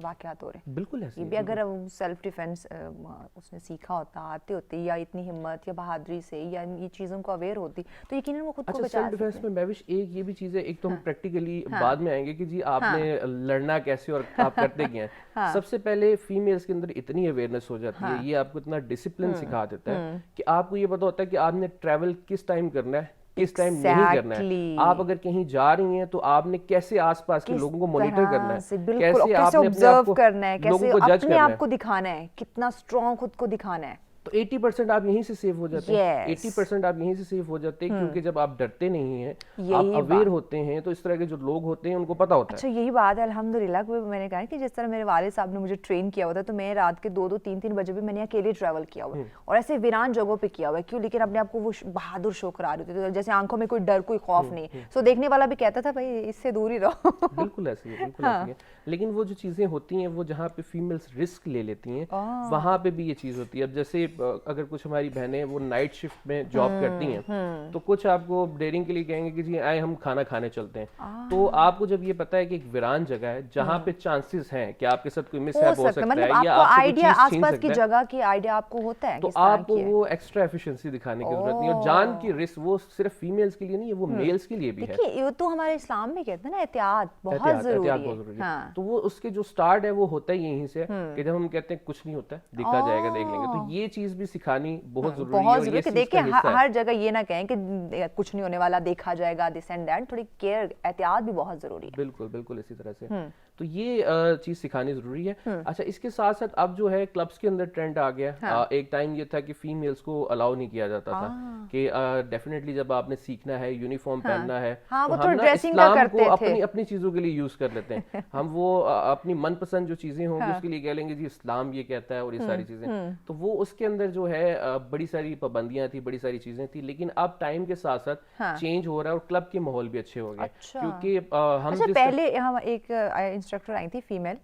वाकयात हो रहे हैं, बिल्कुल ऐसे ये भी अगर सेल्फ डिफेंस उसने सीखा होता, आते होते, या इतनी हिम्मत या बहादुरी से या ये चीज़ों को अवेयर होती, तो यकीनन वो खुद को बचा सकते हैं। सेल्फ डिफेंस में मैविश एक ये भी चीज़ है, एक तो हम प्रैक्टिकली बाद में आएंगे कि जी आपने लड़ना कैसे और आप करते क्या हैं। सबसे पहले फीमेल्स के अंदर इतनी अवेयरनेस हो जाती है, ये आपको इतना डिसिप्लिन सिखा देता है कि आपको ये पता होता है कि आपने ट्रैवल किस टाइम करना है, किस टाइम नहीं करना है। आप अगर कहीं जा रही हैं, तो आपने कैसे आसपास के लोगों को मॉनिटर करना है, कैसे आपने ऑब्जर्व करना है, कैसे अपने आप को दिखाना है, कितना स्ट्रॉन्ग खुद को दिखाना है। तो 80% आप यहीं से सेव हो जाते हैं। 80% आप यहीं से सेव हो जाते हैं, क्योंकि जब आप डरते नहीं हैं, आप अवेयर होते हैं, तो इस तरह के जो लोग होते हैं उनको पता होता है। अच्छा, यही बात है अल्हम्दुलिल्लाह। मैंने कहा कि जिस तरह मेरे वालिद साहब ने मुझे ट्रेन किया हुआ था, तो मैं रात के 2-2, 3-3 बजे भी मैंने अकेले ट्रैवल किया हुआ है, और ऐसे वीरान जगहों पे किया हुआ है। क्यों? लेकिन अपने आप को वो बहादुर शो करा रही थी, जैसे आंखों में कोई डर, कोई खौफ नहीं। सो देखने वाला भी कहता था भाई इससे दूर ही रहो। बिल्कुल ऐसे ही, बिल्कुल ऐसे ही। लेकिन वो जो चीजें होती हैं, वो जहाँ पे फीमेल्स रिस्क ले लेती हैं, वहां पे भी ये चीज होती है। अब जैसे अगर कुछ हमारी बहनें वो नाइट शिफ्ट में जॉब करती हैं, तो कुछ आपको डेयरिंग के लिए कहेंगे कि जी आए हम खाना खाने चलते हैं। तो आपको जब ये पता है कि एक वीरान जगह है जहाँ पे चांसेस हैं कि आपके साथ कोई मिसहैप हो सकता है मतलब या आपको आपसे कोई आइडिया चीज छीन आसपास की सकता है, जगह की आइडिया आपको होता है तो किस तरह आपको की है? वो एक्स्ट्रा एफिशिएंसी दिखाने की जरूरत नहीं है। और जान की रिस्क वो सिर्फ फीमेल्स के लिए नहीं है, वो मेल्स के लिए भी है। देखिए ये तो हमारे इस्लाम में कहते हैं ना, एहतियात बहुत एहतियात जरूरी बहुत है। जरूरी है। हाँ। तो वो उसके जो स्टार्ट है वो होता ही यहीं से है कि जब हम कहते हैं कुछ नहीं होता है, देखा जाएगा, देख लेंगे। तो ये चीज भी सिखानी बहुत जरूरी है बहुत और जरूरी ये कि चीज देखिए का हिस्सा है। हर जगह ये ना कहें कि कुछ नहीं होने वाला, देखा जाएगा, दिस एंड दैट। थोड़ी केयर, एहतियात भी बहुत जरूरी है। बिल्कुल बिल्कुल इसी तरह से। तो ये चीज सिखानी जरूरी है। अच्छा, इसके साथ साथ अब जो है क्लब्स के अंदर ट्रेंड आ गया। एक टाइम ये था कि फीमेल्स को अलाउ नहीं किया जाता था कि डेफिनेटली जब आपने सीखना है, यूनिफॉर्म पहनना है, हाँ, तो वो हम थोड़ा ना ड्रेसिंग का इस्लाम करते को थे। अपनी अपनी चीजों के लिए यूज कर लेते हैं। हम वो अपनी मनपसंद जो चीजें होंगी उसके लिए कह लेंगे जी इस्लाम ये कहता है और ये सारी चीजें। तो वो उसके अंदर जो है बड़ी सारी पाबंदियां थी, बड़ी सारी चीजें थी। लेकिन अब टाइम के साथ साथ चेंज हो रहा है और क्लब के माहौल भी अच्छे हो गए। क्योंकि हम अच्छा, पहले हम एक इंस्ट्रक्टर आई थी फीमेल,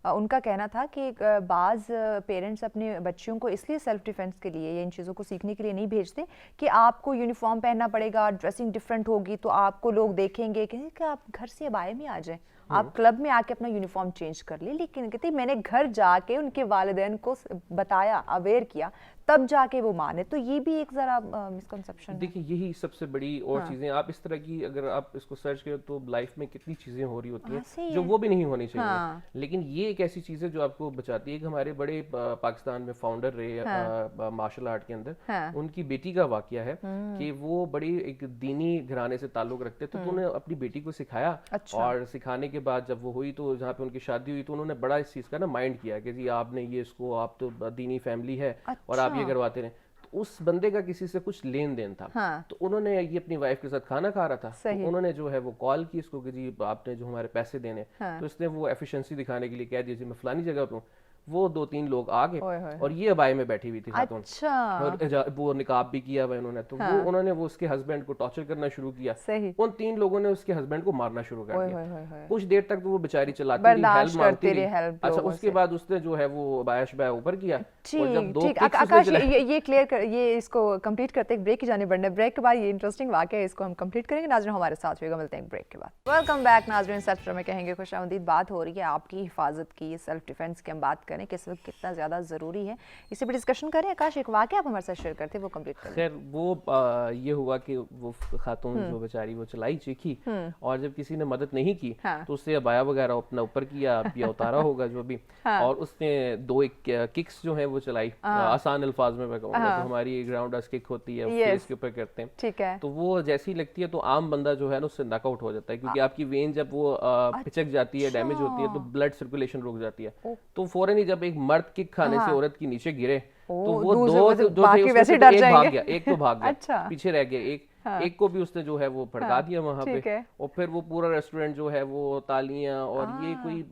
उनका कहना था कि बाज पेरेंट्स अपने बच्चों को इसलिए सेल्फ डिफेंस के लिए या इन चीज़ों को सीखने के लिए नहीं भेजते कि आपको यूनिफॉर्म पहनना पड़ेगा, ड्रेसिंग डिफरेंट होगी तो आपको लोग देखेंगे कि आप घर से बाहर में आ जाएं, आप क्लब में आके अपना यूनिफॉर्म चेंज कर ले। लेकिन कहते मैंने घर जाके उनके वालिदैन को बताया, अवेयर किया, तब जाके वो माने। तो ये भी एक जरा मिसकंसेप्शन है। देखिए यही सबसे बड़ी और चीजें, आप इस तरह की अगर आप इसको सर्च करें तो लाइफ में कितनी चीजें हो रही होती हैं जो वो भी नहीं होनी चाहिए। लेकिन ये एक ऐसी चीज है जो आपको बचाती है। कि हमारे बड़े पाकिस्तान में फाउंडर रहे मार्शल आर्ट के अंदर, उनकी बेटी का वाकया है कि वो बड़ी एक दीनी घराने से ताल्लुक रखते, तो उन्होंने अपनी बेटी को सिखाया। और सिखाने के बाद जब वो हुई तो जहाँ पे उनकी शादी हुई तो उन्होंने बड़ा इस चीज का ना माइंड किया कि जी आपने ये इसको, आप तो दीनी फैमिली है और आप ये करवाते रहे। तो उस बंदे का किसी से कुछ लेन देन था। तो उन्होंने ये अपनी वाइफ के साथ खाना खा रहा था, तो उन्होंने जो है वो कॉल की इसको कि जी आपने जो हमारे पैसे देने, तो इसने वो एफिशिएंसी दिखाने के लिए कह दिया जी मैं फलानी जगह पे हूँ। वो 2-3 लोग आ गए और ये अबाई में बैठी हुई थी खातून। और वो निकाब भी किया हुआ इन्होंने। तो वो उन्होंने वो उसके हस्बैंड को टॉर्चर करना शुरू किया। उन 3 लोगों ने उसके हस्बैंड को मारना शुरू कर दिया। कुछ देर तक तो वो बेचारी चलाती रही, हेल्प मांगती रही। अच्छा, उसके बाद उसने जो है वो बायश बाय ऊपर किया। और जब 2 आकाश ये क्लियर कर, ये इसको कंप्लीट करते एक ब्रेक की जाने बढ़ना। ब्रेक के बाद ये इंटरेस्टिंग वाकया है, इसको हम कंप्लीट करेंगे। नाज़रीन हमारे साथ होगा, मिलते हैं ब्रेक के बाद। वेलकम बैक नाज़रीन। सेक्टर में कहेंगे खुशामदीद। बात हो रही है आपकी हिफाजत की, सेल्फ डिफेंस की हम बात करें कि इस वक्त कितना ज़्यादा ज़रूरी है, इसी पर डिस्कशन करें। आकाश एक वाकया आप हमारे साथ शेयर करते वो कंप्लीट करें। खैर वो ये हुआ कि वो खातून जो बेचारी वो चलाई चीखी, और जब किसी ने मदद नहीं की तो उससे अबाया वगैरह अपना ऊपर किया या उतारा होगा जो भी, और उसने 2 किक्स जो है वो चलाई। आसान अल्फाज में मैं कहूँगा तो हमारी ग्राउंड डस्ट किक होती है, फेस के ऊपर करते हैं, ठीक है। तो वो जैसी लगती है तो आम बंदा जो है ना उससे नॉकआउट हो जाता है, क्योंकि आपकी वेन जब वो पिचक जाती है, डैमेज होती है, तो ब्लड सर्कुलेशन रुक जाती है। तो फौरन ही जब एक मर्द किक खाने से औरत की नीचे गिरे तो वो दो जो थे उसमें से एक भाग गया, एक तो भाग गया, पीछे रह गया एक को भी उसने जो है वो भड़का दिया वहां पे। और फिर वो पूरा रेस्टोरेंट जो है वो तालियां, और ये कोई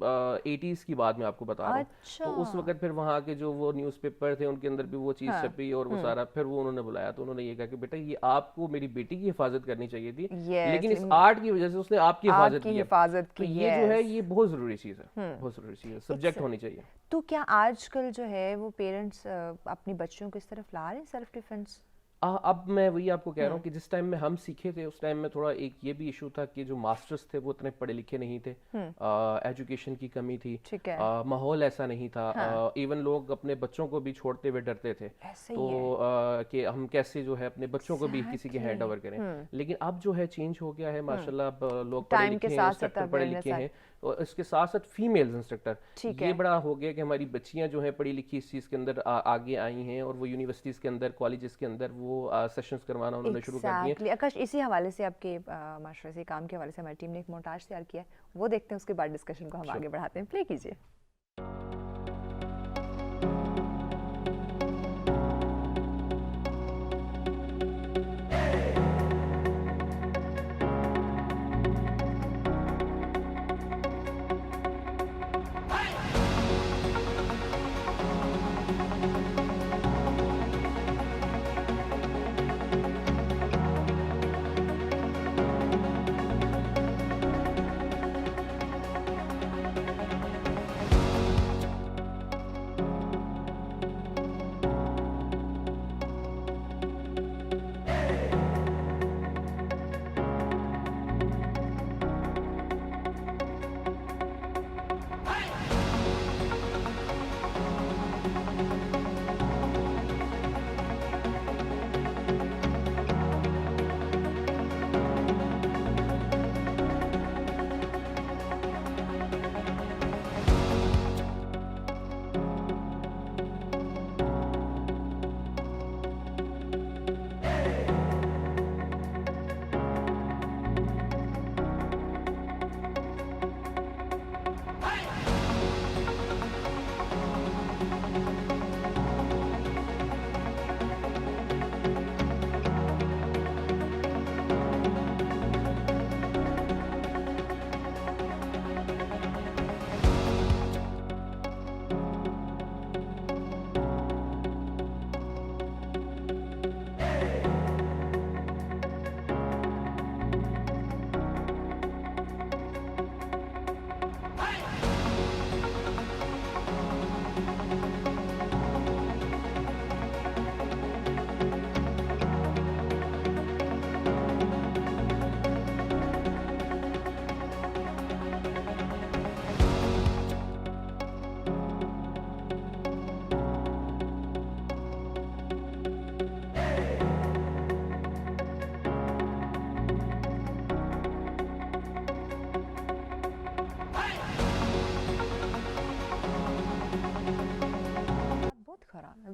80s की बात मैं आपको बता रहा हूँ। तो उस वक्त फिर वहाँ के जो वो न्यूज़पेपर थे उनके अंदर भी वो चीज छपी और वो सारा। फिर वो उन्होंने बुलाया तो उन्होंने ये कहा कि बेटा ये आपको मेरी बेटी की हिफाजत करनी चाहिए थी, लेकिन इस आर्ट की वजह से उसने आपकी हिफाजत की। तो ये जो है ये बहुत जरूरी चीज है, बहुत जरूरी चीज है, सब्जेक्ट होनी चाहिए। तो क्या आजकल जो है वो पेरेंट्स अपनी बच्चियों को इस तरफ ला रहे हैं सेल्फ डिफेंस? अब मैं वही आपको कह रहा हूँ कि जिस टाइम में हम सीखे थे उस टाइम में थोड़ा एक ये भी इशू था कि जो मास्टर्स थे वो इतने पढ़े लिखे नहीं थे, एजुकेशन की कमी थी, माहौल ऐसा नहीं था। इवन लोग अपने बच्चों को भी छोड़ते हुए डरते थे, तो कि हम कैसे जो है अपने बच्चों को भी किसी के हैंड ओवर करें। लेकिन अब जो है चेंज हो गया है माशाल्लाह। अब लोग पढ़े लिखे हैं, इंस्ट्रक्टर पढ़े लिखे हैं, और इसके साथ साथ फीमेल्स इंस्ट्रक्टर, ये बड़ा हो गया कि हमारी बच्चियां जो हैं पढ़ी लिखी इस चीज़ के अंदर आगे आई हैं, और वो यूनिवर्सिटीज़ के अंदर, कॉलेजेस के अंदर वो सेशंस करवाना उन्होंने शुरू कर दिए। आकाश इसी हवाले से आपके मास्टर से काम के हवाले से हमारी टीम ने एक मोंटाज तैयार किया है, वो देखते हैं, उसके बाद डिस्कशन को हम आगे बढ़ाते हैं। प्ले कीजिए।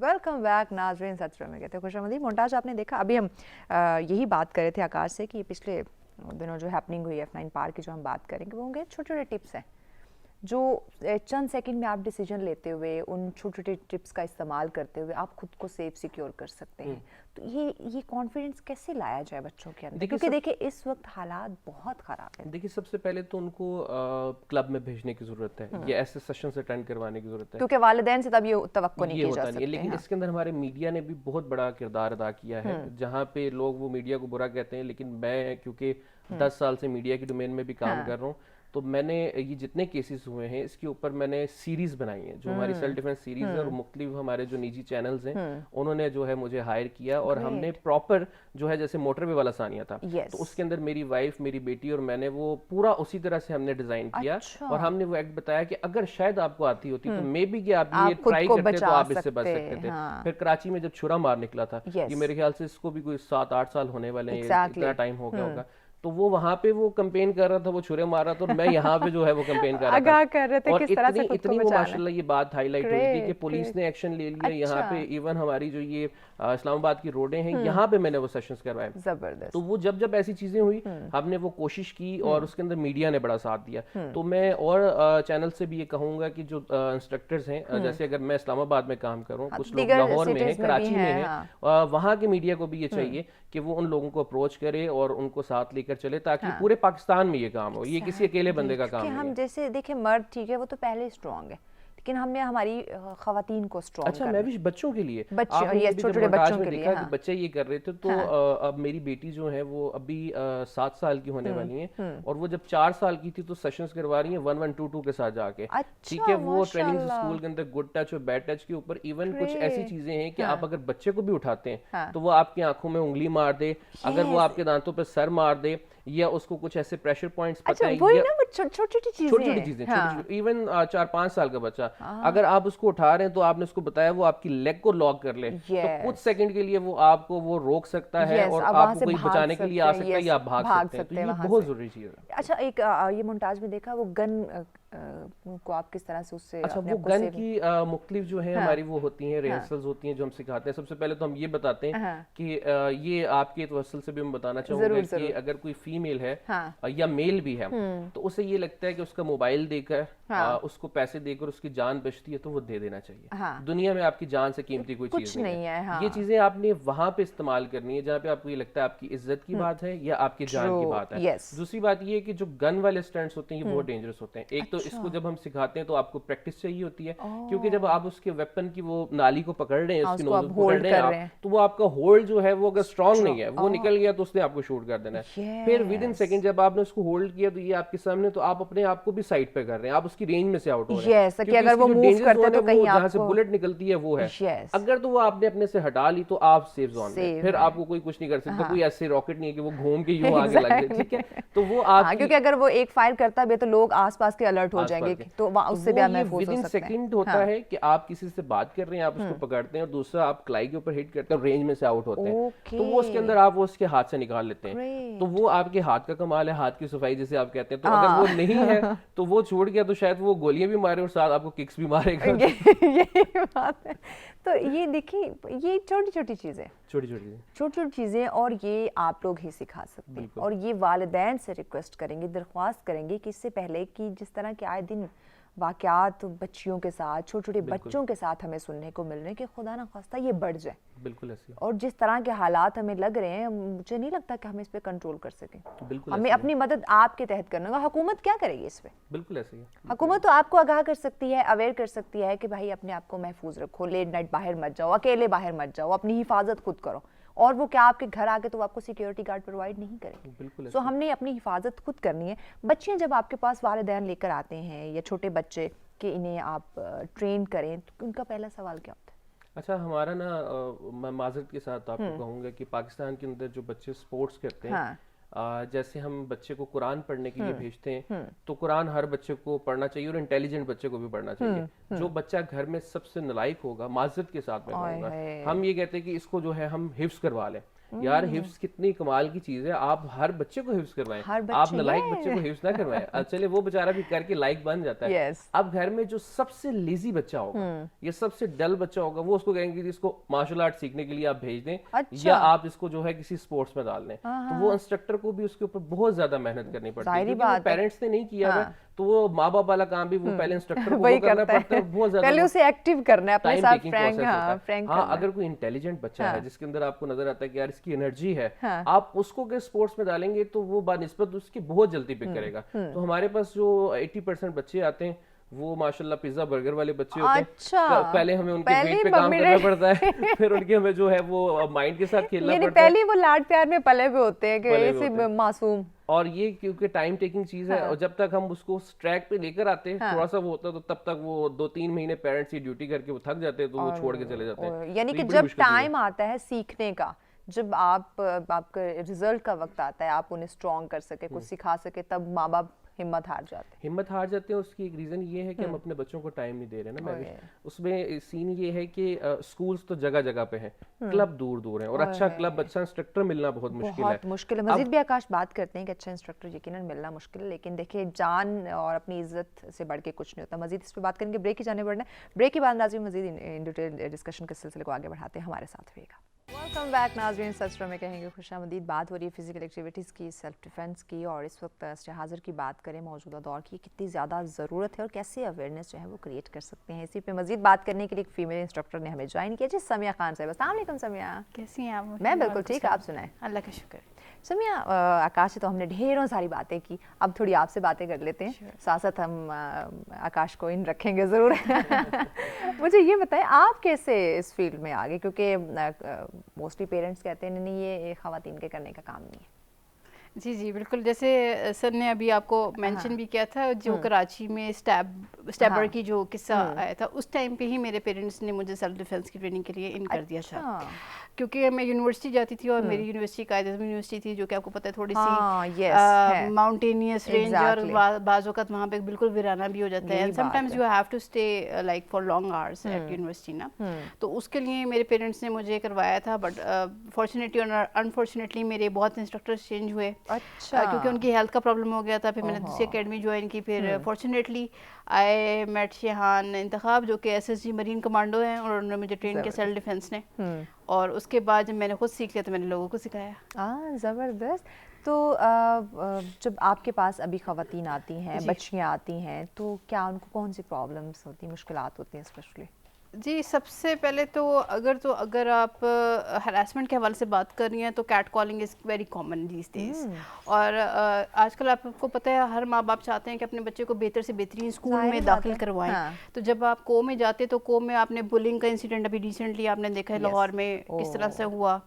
वेलकम बैक नाजरीन। सत्र में कहते खुशआमदीद। मोन्टाज आपने देखा, अभी हम यही बात कर रहे थे आकाश से कि पिछले दिनों जो हैपनिंग हुई F9 पार्क की, जो हम बात करेंगे वो होंगे छोटे छोटे टिप्स हैं जो चंद सेकंड में आप डिसीजन लेते हुए, उन छोटे छोटे टिप्स का इस्तेमाल करते हुए आप खुद को सेफ सिक्योर कर सकते हैं। तो ये कॉन्फिडेंस कैसे लाया जाए बच्चों के अंदर, क्योंकि देखिए इस वक्त हालात बहुत ख़राब हैं। देखिए सबसे पहले तो उनको क्लब में भेजने की ज़रूरत है, या ऐसे सेशंस अटेंड करवाने की ज़रूरत है, क्योंकि वालिदैन से तब ये तवक्को नहीं की जा सकती। लेकिन इसके अंदर हमारे मीडिया ने भी बहुत बड़ा किरदार अदा किया है। जहाँ पे लोग वो मीडिया को बुरा कहते हैं, लेकिन मैं क्योंकि 10 साल से मीडिया की डोमेन में भी काम कर रहा हूँ, तो मैंने ये जितने केसेस हुए हैं इसके ऊपर मैंने सीरीज बनाई है, जो हमारी सेल्फ डिफेंस सीरीज है, और मुख्तलिफ हमारे जो निजी चैनल्स हैं उन्होंने जो है मुझे हायर किया, और हमने प्रॉपर जो है जैसे मोटरवे वाला सानिया था, तो उसके अंदर मेरी वाइफ, मेरी बेटी और मैंने वो पूरा उसी तरह से हमने डिजाइन किया। और हमने वो एक्ट बताया कि अगर शायद आपको आती होती तो मे बी कि आप ये ट्राई करते तो आप इससे बच सकते थे। फिर कराची में जब छुरा मार निकला था, ये मेरे ख्याल से इसको भी कोई 7-8 साल होने वाले हैं, इतना टाइम हो गया होगा, तो वो वहाँ पे वो कैंपेन कर रहा था, वो छुरे मार रहा था, और मैं यहाँ पे जो है वो कैंपेन कर रहा था, कर रहे थे और किस तरह से खुद इतनी को वो बचाना। माशाल्लाह ये बात हाईलाइट हुई थी कि पुलिस ने एक्शन ले लिया। यहाँ पे इवन हमारी जो ये इस्लामाबाद की रोडें हैं, यहाँ पे मैंने वो सेशंस करवाए, जबरदस्त। तो वो जब ऐसी चीजें हुई हमने वो कोशिश की, और उसके अंदर मीडिया ने बड़ा साथ दिया। तो मैं और चैनल से भी ये कहूंगा कि जो इंस्ट्रक्टर्स हैं, जैसे अगर मैं इस्लामाबाद में काम करूँ, कुछ लोग लाहौर में है, कराची में है, वहाँ के मीडिया को भी ये चाहिए कि वो उन लोगों को अप्रोच करे और उनको साथ लेकर चले, ताकि पूरे पाकिस्तान में ये काम हो, ये किसी अकेले बंदे का काम नहीं है। हम जैसे देखें मर्द ठीक है वो तो पहले स्ट्रॉन्ग है, लेकिन हमने हमारी खवातीन को स्ट्रॉन्ग अच्छा मैं भी बच्चों के लिए छोटे छोटे बच्चों के लिए कि बच्चे ये कर रहे थे, तो अब मेरी बेटी जो है वो अभी 7 साल की होने वाली है, और वो जब 4 साल की थी तो सेशंस करवा रही है 1122 के साथ जाके। ठीक है, वो ट्रेनिंग स्कूल के अंदर गुड टच और बैड टच के ऊपर इवन कुछ ऐसी चीजें हैं कि आप अगर बच्चे को भी उठाते हैं तो वो आपकी आंखों में उंगली मार दे, अगर वो आपके दांतों पर सर मार दे, या उसको कुछ ऐसे प्रेशर पॉइंट्स पता है, छोटी चीजें इवन 4-5 साल का बच्चा अगर आप उसको उठा रहे हैं तो आपने उसको बताया वो आपकी लेग को लॉक कर ले, तो कुछ सेकंड के लिए वो आपको वो रोक सकता है, और आपको कोई बचाने के लिए आ सकता है, या आप भाग सकते हैं। तो ये बहुत जरूरी चीज है। अच्छा एक ये मोन्टाज में देखा वो गन को आप किस तरह से उससे अच्छा वो गन की मुख्तलिफ जो है हमारी वो होती हैं, रिहर्सल्स होती हैं जो हम सिखाते हैं। सबसे पहले तो हम ये बताते हैं कि ये आपके तवस्सुल से भी हम बताना चाहूंगा कि अगर कोई फीमेल है या मेल भी है तो उसे ये लगता है कि उसका मोबाइल देकर उसको पैसे देकर उसकी जान बचती है तो वो दे देना चाहिए। दुनिया में आपकी जान से कीमती कोई चीज नहीं है। ये चीजें आपने वहां पे इस्तेमाल करनी है जहाँ पे आपको ये लगता है आपकी इज्जत की बात है या आपकी जान की बात है। दूसरी बात ये है कि जो गन वाले स्टंट्स होते हैं ये बहुत डेंजरस होते हैं। एक तो इसको जब हम सिखाते हैं तो आपको प्रैक्टिस चाहिए होती है, क्योंकि जब आप उसके वेपन की वो नाली को पकड़ रहे हैं, उसकी नोज को पकड़ रहे हैं, तो वो आपका होल्ड जो है वो अगर स्ट्रांग नहीं है, वो निकल गया तो उसने आपको शूट कर देना है। फिर विद इन सेकंड जब आपने उसको होल्ड किया तो ये आपके सामने, तो आप अपने आप को भी साइड पे कर रहे हैं, आप उसकी रेंज में से आउट हो रहे हैं। क्योंकि अगर वो मूव करते तो कहीं जहां से बुलेट निकलती है वो है, अगर तो वो आपने अपने से हटा ली तो आप सेफ जोन में, फिर आपको कोई कुछ नहीं कर सकता। कोई ऐसे रॉकेट नहीं है कि वो घूम के यूं आगे लग जाए, ठीक है। तो वो आप क्योंकि अगर वो एक फायर करता भी तो लोग आसपास के अलर्ट हो जाएंगे, तो उससे भी महफूज हो सकते हैं। सेकंड होता है कि आप किसी से बात कर रहे हैं, आप उसको पकड़ते हैं, और दूसरा आप क्लाई के ऊपर हिट करते हैं, रेंज में से आउट होते हैं, तो वो उसके अंदर आप वो उसके हाथ से निकाल लेते हैं। तो वो आपके हाथ का कमाल है, हाथ की सफाई जिसे आप कहते हैं। तो अगर वो नहीं है तो वो छूट गया तो शायद वो गोलियां भी मारे और साथ आपको किक्स भी मारेगा। यही बात है। तो ये देखिए, ये छोटी छोटी चीजें और ये आप लोग ही सिखा सकते हैं, और ये वालिदैन से रिक्वेस्ट करेंगे, दरख्वास्त करेंगे कि इससे पहले कि जिस तरह के आए दिन वाकयात बच्चियों के साथ, छोटे छोटे बच्चों के साथ हमें सुनने को मिल रहे हैं कि खुदा ना खास्ता ये बढ़ जाए, बिल्कुल ऐसे। और जिस तरह के हालात हमें लग रहे हैं, मुझे नहीं लगता कि हम इस पे कंट्रोल कर सकें। हमें अपनी मदद आपके तहत करना होगा। हुकूमत क्या करेगी इस पे? बिल्कुल ऐसे ही। हुकूमत तो आपको आगाह कर सकती है, अवेयर कर सकती है कि भाई अपने आप को महफूज रखो, लेट नाइट बाहर मत जाओ, अकेले बाहर मत जाओ, अपनी हिफाजत खुद करो। और वो क्या आपके घर आके तो आपको सिक्योरिटी गार्ड प्रोवाइड नहीं करेंगे। सो हमने अपनी हिफाजत खुद करनी है। बच्चे जब आपके पास वालिदैन लेकर आते हैं, या छोटे बच्चे कि इन्हें आप ट्रेन करें, तो उनका पहला सवाल क्या होता है? अच्छा हमारा ना मैं माजरत के साथ आपको कहूँगा कि पाकिस्तान के अंदर जो बच्चे स्पोर्ट्स करते हैं, जैसे हम बच्चे को कुरान पढ़ने के लिए भेजते हैं, तो कुरान हर बच्चे को पढ़ना चाहिए, और इंटेलिजेंट बच्चे को भी पढ़ना चाहिए। जो बच्चा घर में सबसे नालायक होगा, माजरत के साथ मैं कहूँगा, हम ये कहते हैं कि इसको जो है हम हिफ्ज करवा लें, यार हिफ्स कितनी कमाल की चीज है, आप हर बच्चे को हिफ्स करवाएं, आप नालायक बच्चे को हिफ्स ना करवाएं, चले वो बेचारा भी करके लाइक बन जाता है। अब घर में जो सबसे लेजी बच्चा होगा या सबसे डल बच्चा होगा, वो उसको कहेंगे कि इसको मार्शल आर्ट सीखने के लिए आप भेज दें, या आप इसको जो है किसी स्पोर्ट्स में डाल दें, तो वो इंस्ट्रक्टर को भी उसके ऊपर बहुत ज्यादा मेहनत करनी पड़ती है, क्योंकि पेरेंट्स ने नहीं किया है, तो वो माँ बाप वाला काम भी वो पहले इंस्ट्रक्टर को करना पड़ता है, बहुत ज्यादा पहले उसे एक्टिव करना है अपने साथ, फ्रैंक हाँ, अगर कोई इंटेलिजेंट बच्चा है जिसके अंदर आपको नजर आता है कि यार इसकी एनर्जी है, आप उसको अगर स्पोर्ट्स में डालेंगे तो वो बानिस्बत उसकी बहुत जल्दी पिक करेगा। तो हमारे पास जो 80% बच्चे आते हैं वो माशाल्लाह पिज्जा बर्गर वाले बच्चे होते हैं। अच्छा। पहले हमें उनके वेट पे काम करना पड़ता है, फिर उनके हमें जो है वो माइंड के साथ खेलना पड़ता है, पहले वो लाड प्यार में पले हुए होते हैं कि ऐसे मासूम, और ये क्योंकि टाइम टेकिंग चीज है, और जब तक हम उसको ट्रैक पे लेकर आते हैं थोड़ा सा वो होता है, तो तब तक वो 2-3 महीने पेरेंट्स की ड्यूटी करके वो थक जाते हैं, तो वो छोड़ के चले जाते हैं। यानी कि जब टाइम आता है सीखने का, जब आपका रिजल्ट का वक्त आता है, आप उन्हें स्ट्रॉन्ग कर सके, कुछ सिखा सके, तब माँ बाप हिम्मत हार जाते हैं। उसकी एक रीजन ये है कि हम अपने बच्चों को टाइम नहीं दे रहे ना। मैं उसमें सीन ये है कि स्कूल्स तो जगह जगह पे हैं, क्लब दूर दूर हैं, और अच्छा क्लब, अच्छा इंस्ट्रक्टर मिलना बहुत मुश्किल है। मजीद भी आकाश बात करते हैं कि अच्छा इंस्ट्रक्टर यकीनन मिलना मुश्किल है, लेकिन देखिए जान और अपनी इज्जत से बढ़ के कुछ नहीं होता। मजीद इस पर बात करेंगे, ब्रेक की जाने बढ़ना है। ब्रेक के बाद नाज़रीन मजीद इन डिटेल डिस्कशन के सिलसिले को आगे बढ़ाते हैं, हमारे साथ रहिएगा। वेलकम बैक नाज़रीन, सत्र में कहेंगे खुशामदीद। बात हो रही है फिजिकल एक्टिविटीज़ की, सेल्फ डिफेंस की, और इस वक्त हाजिर की बात करें मौजूदा दौर की, कितनी ज़्यादा ज़रूरत है और कैसे अवेयरनेस जो है वो क्रिएट कर सकते हैं। इसी पे मजीद बात करने के लिए एक फीमेल इंस्ट्रक्टर ने हमें ज्वाइन किया जी, समिया खान साहब। अस्सलाम वालेकुम समिया, कैसी हैं आप? मैं बिल्कुल ठीक, आप सुनाएं? अल्लाह का शुक्र। समिया, आकाश से तो हमने ढेरों सारी बातें की, अब थोड़ी आपसे बातें कर लेते हैं, साथ साथ हम आकाश को इन रखेंगे ज़रूर। मुझे ये बताएं आप कैसे इस फील्ड में आ गए, क्योंकि मोस्टली पेरेंट्स कहते हैं नहीं ये ख़वातीन के करने का काम नहीं है। जी बिल्कुल, जैसे सर ने अभी आपको मेंशन भी किया था, जो कराची में स्टैबर की जो किस्सा आया था, उस टाइम पे ही मेरे पेरेंट्स ने मुझे सेल्फ डिफेंस की ट्रेनिंग के लिए इन कर दिया था, क्योंकि मैं यूनिवर्सिटी जाती थी और मेरी यूनिवर्सिटी कायदे यूनिवर्सिटी थी, जो कि आपको पता है थोड़ी सी माउंटेनियस रेंज, और बाज़ वक़्त वहाँ पे बिल्कुल वीराना भी हो जाता है, sometimes you have to stay like for long hours at university ना। तो उसके लिए मेरे पेरेंट्स ने मुझे करवाया था, बट फॉर्चुनेटली और अनफॉर्चुनेटली मेरे बहुत इंस्ट्रक्टर्स चेंज हुए। अच्छा। क्योंकि उनकी हेल्थ का प्रॉब्लम हो गया था, फिर मैंने दूसरी एकेडमी ज्वाइन की, फिर फॉर्चुनेटली आई मेट शेहान इंतखाब, जो कि SSG मरीन कमांडो हैं, और उन्होंने मुझे ट्रेन किया सेल्फ डिफेंस ने, और उसके बाद जब मैंने खुद सीख लिया तो मैंने लोगों को सिखाया। ज़बरदस्त। तो जब आपके पास अभी ख़वातीन आती हैं, बच्चियाँ आती हैं, तो क्या उनको कौन सी प्रॉब्लम्स होती हैं, मुश्किलात होती हैं स्पेशली? जी, सबसे पहले तो अगर आप हरासमेंट के हवाले से बात कर रही हैं, तो cat calling is very common these days, और आजकल आपको पता है हर माँ बाप चाहते हैं कि अपने बच्चे को बेहतर से बेहतरीन स्कूल में दाखिल करवाएं। तो जब आप को में जाते तो को में आपने बुलिंग का इंसिडेंट अभी रिसेंटली आपने देखा है लाहौर में किस तरह से हुआ।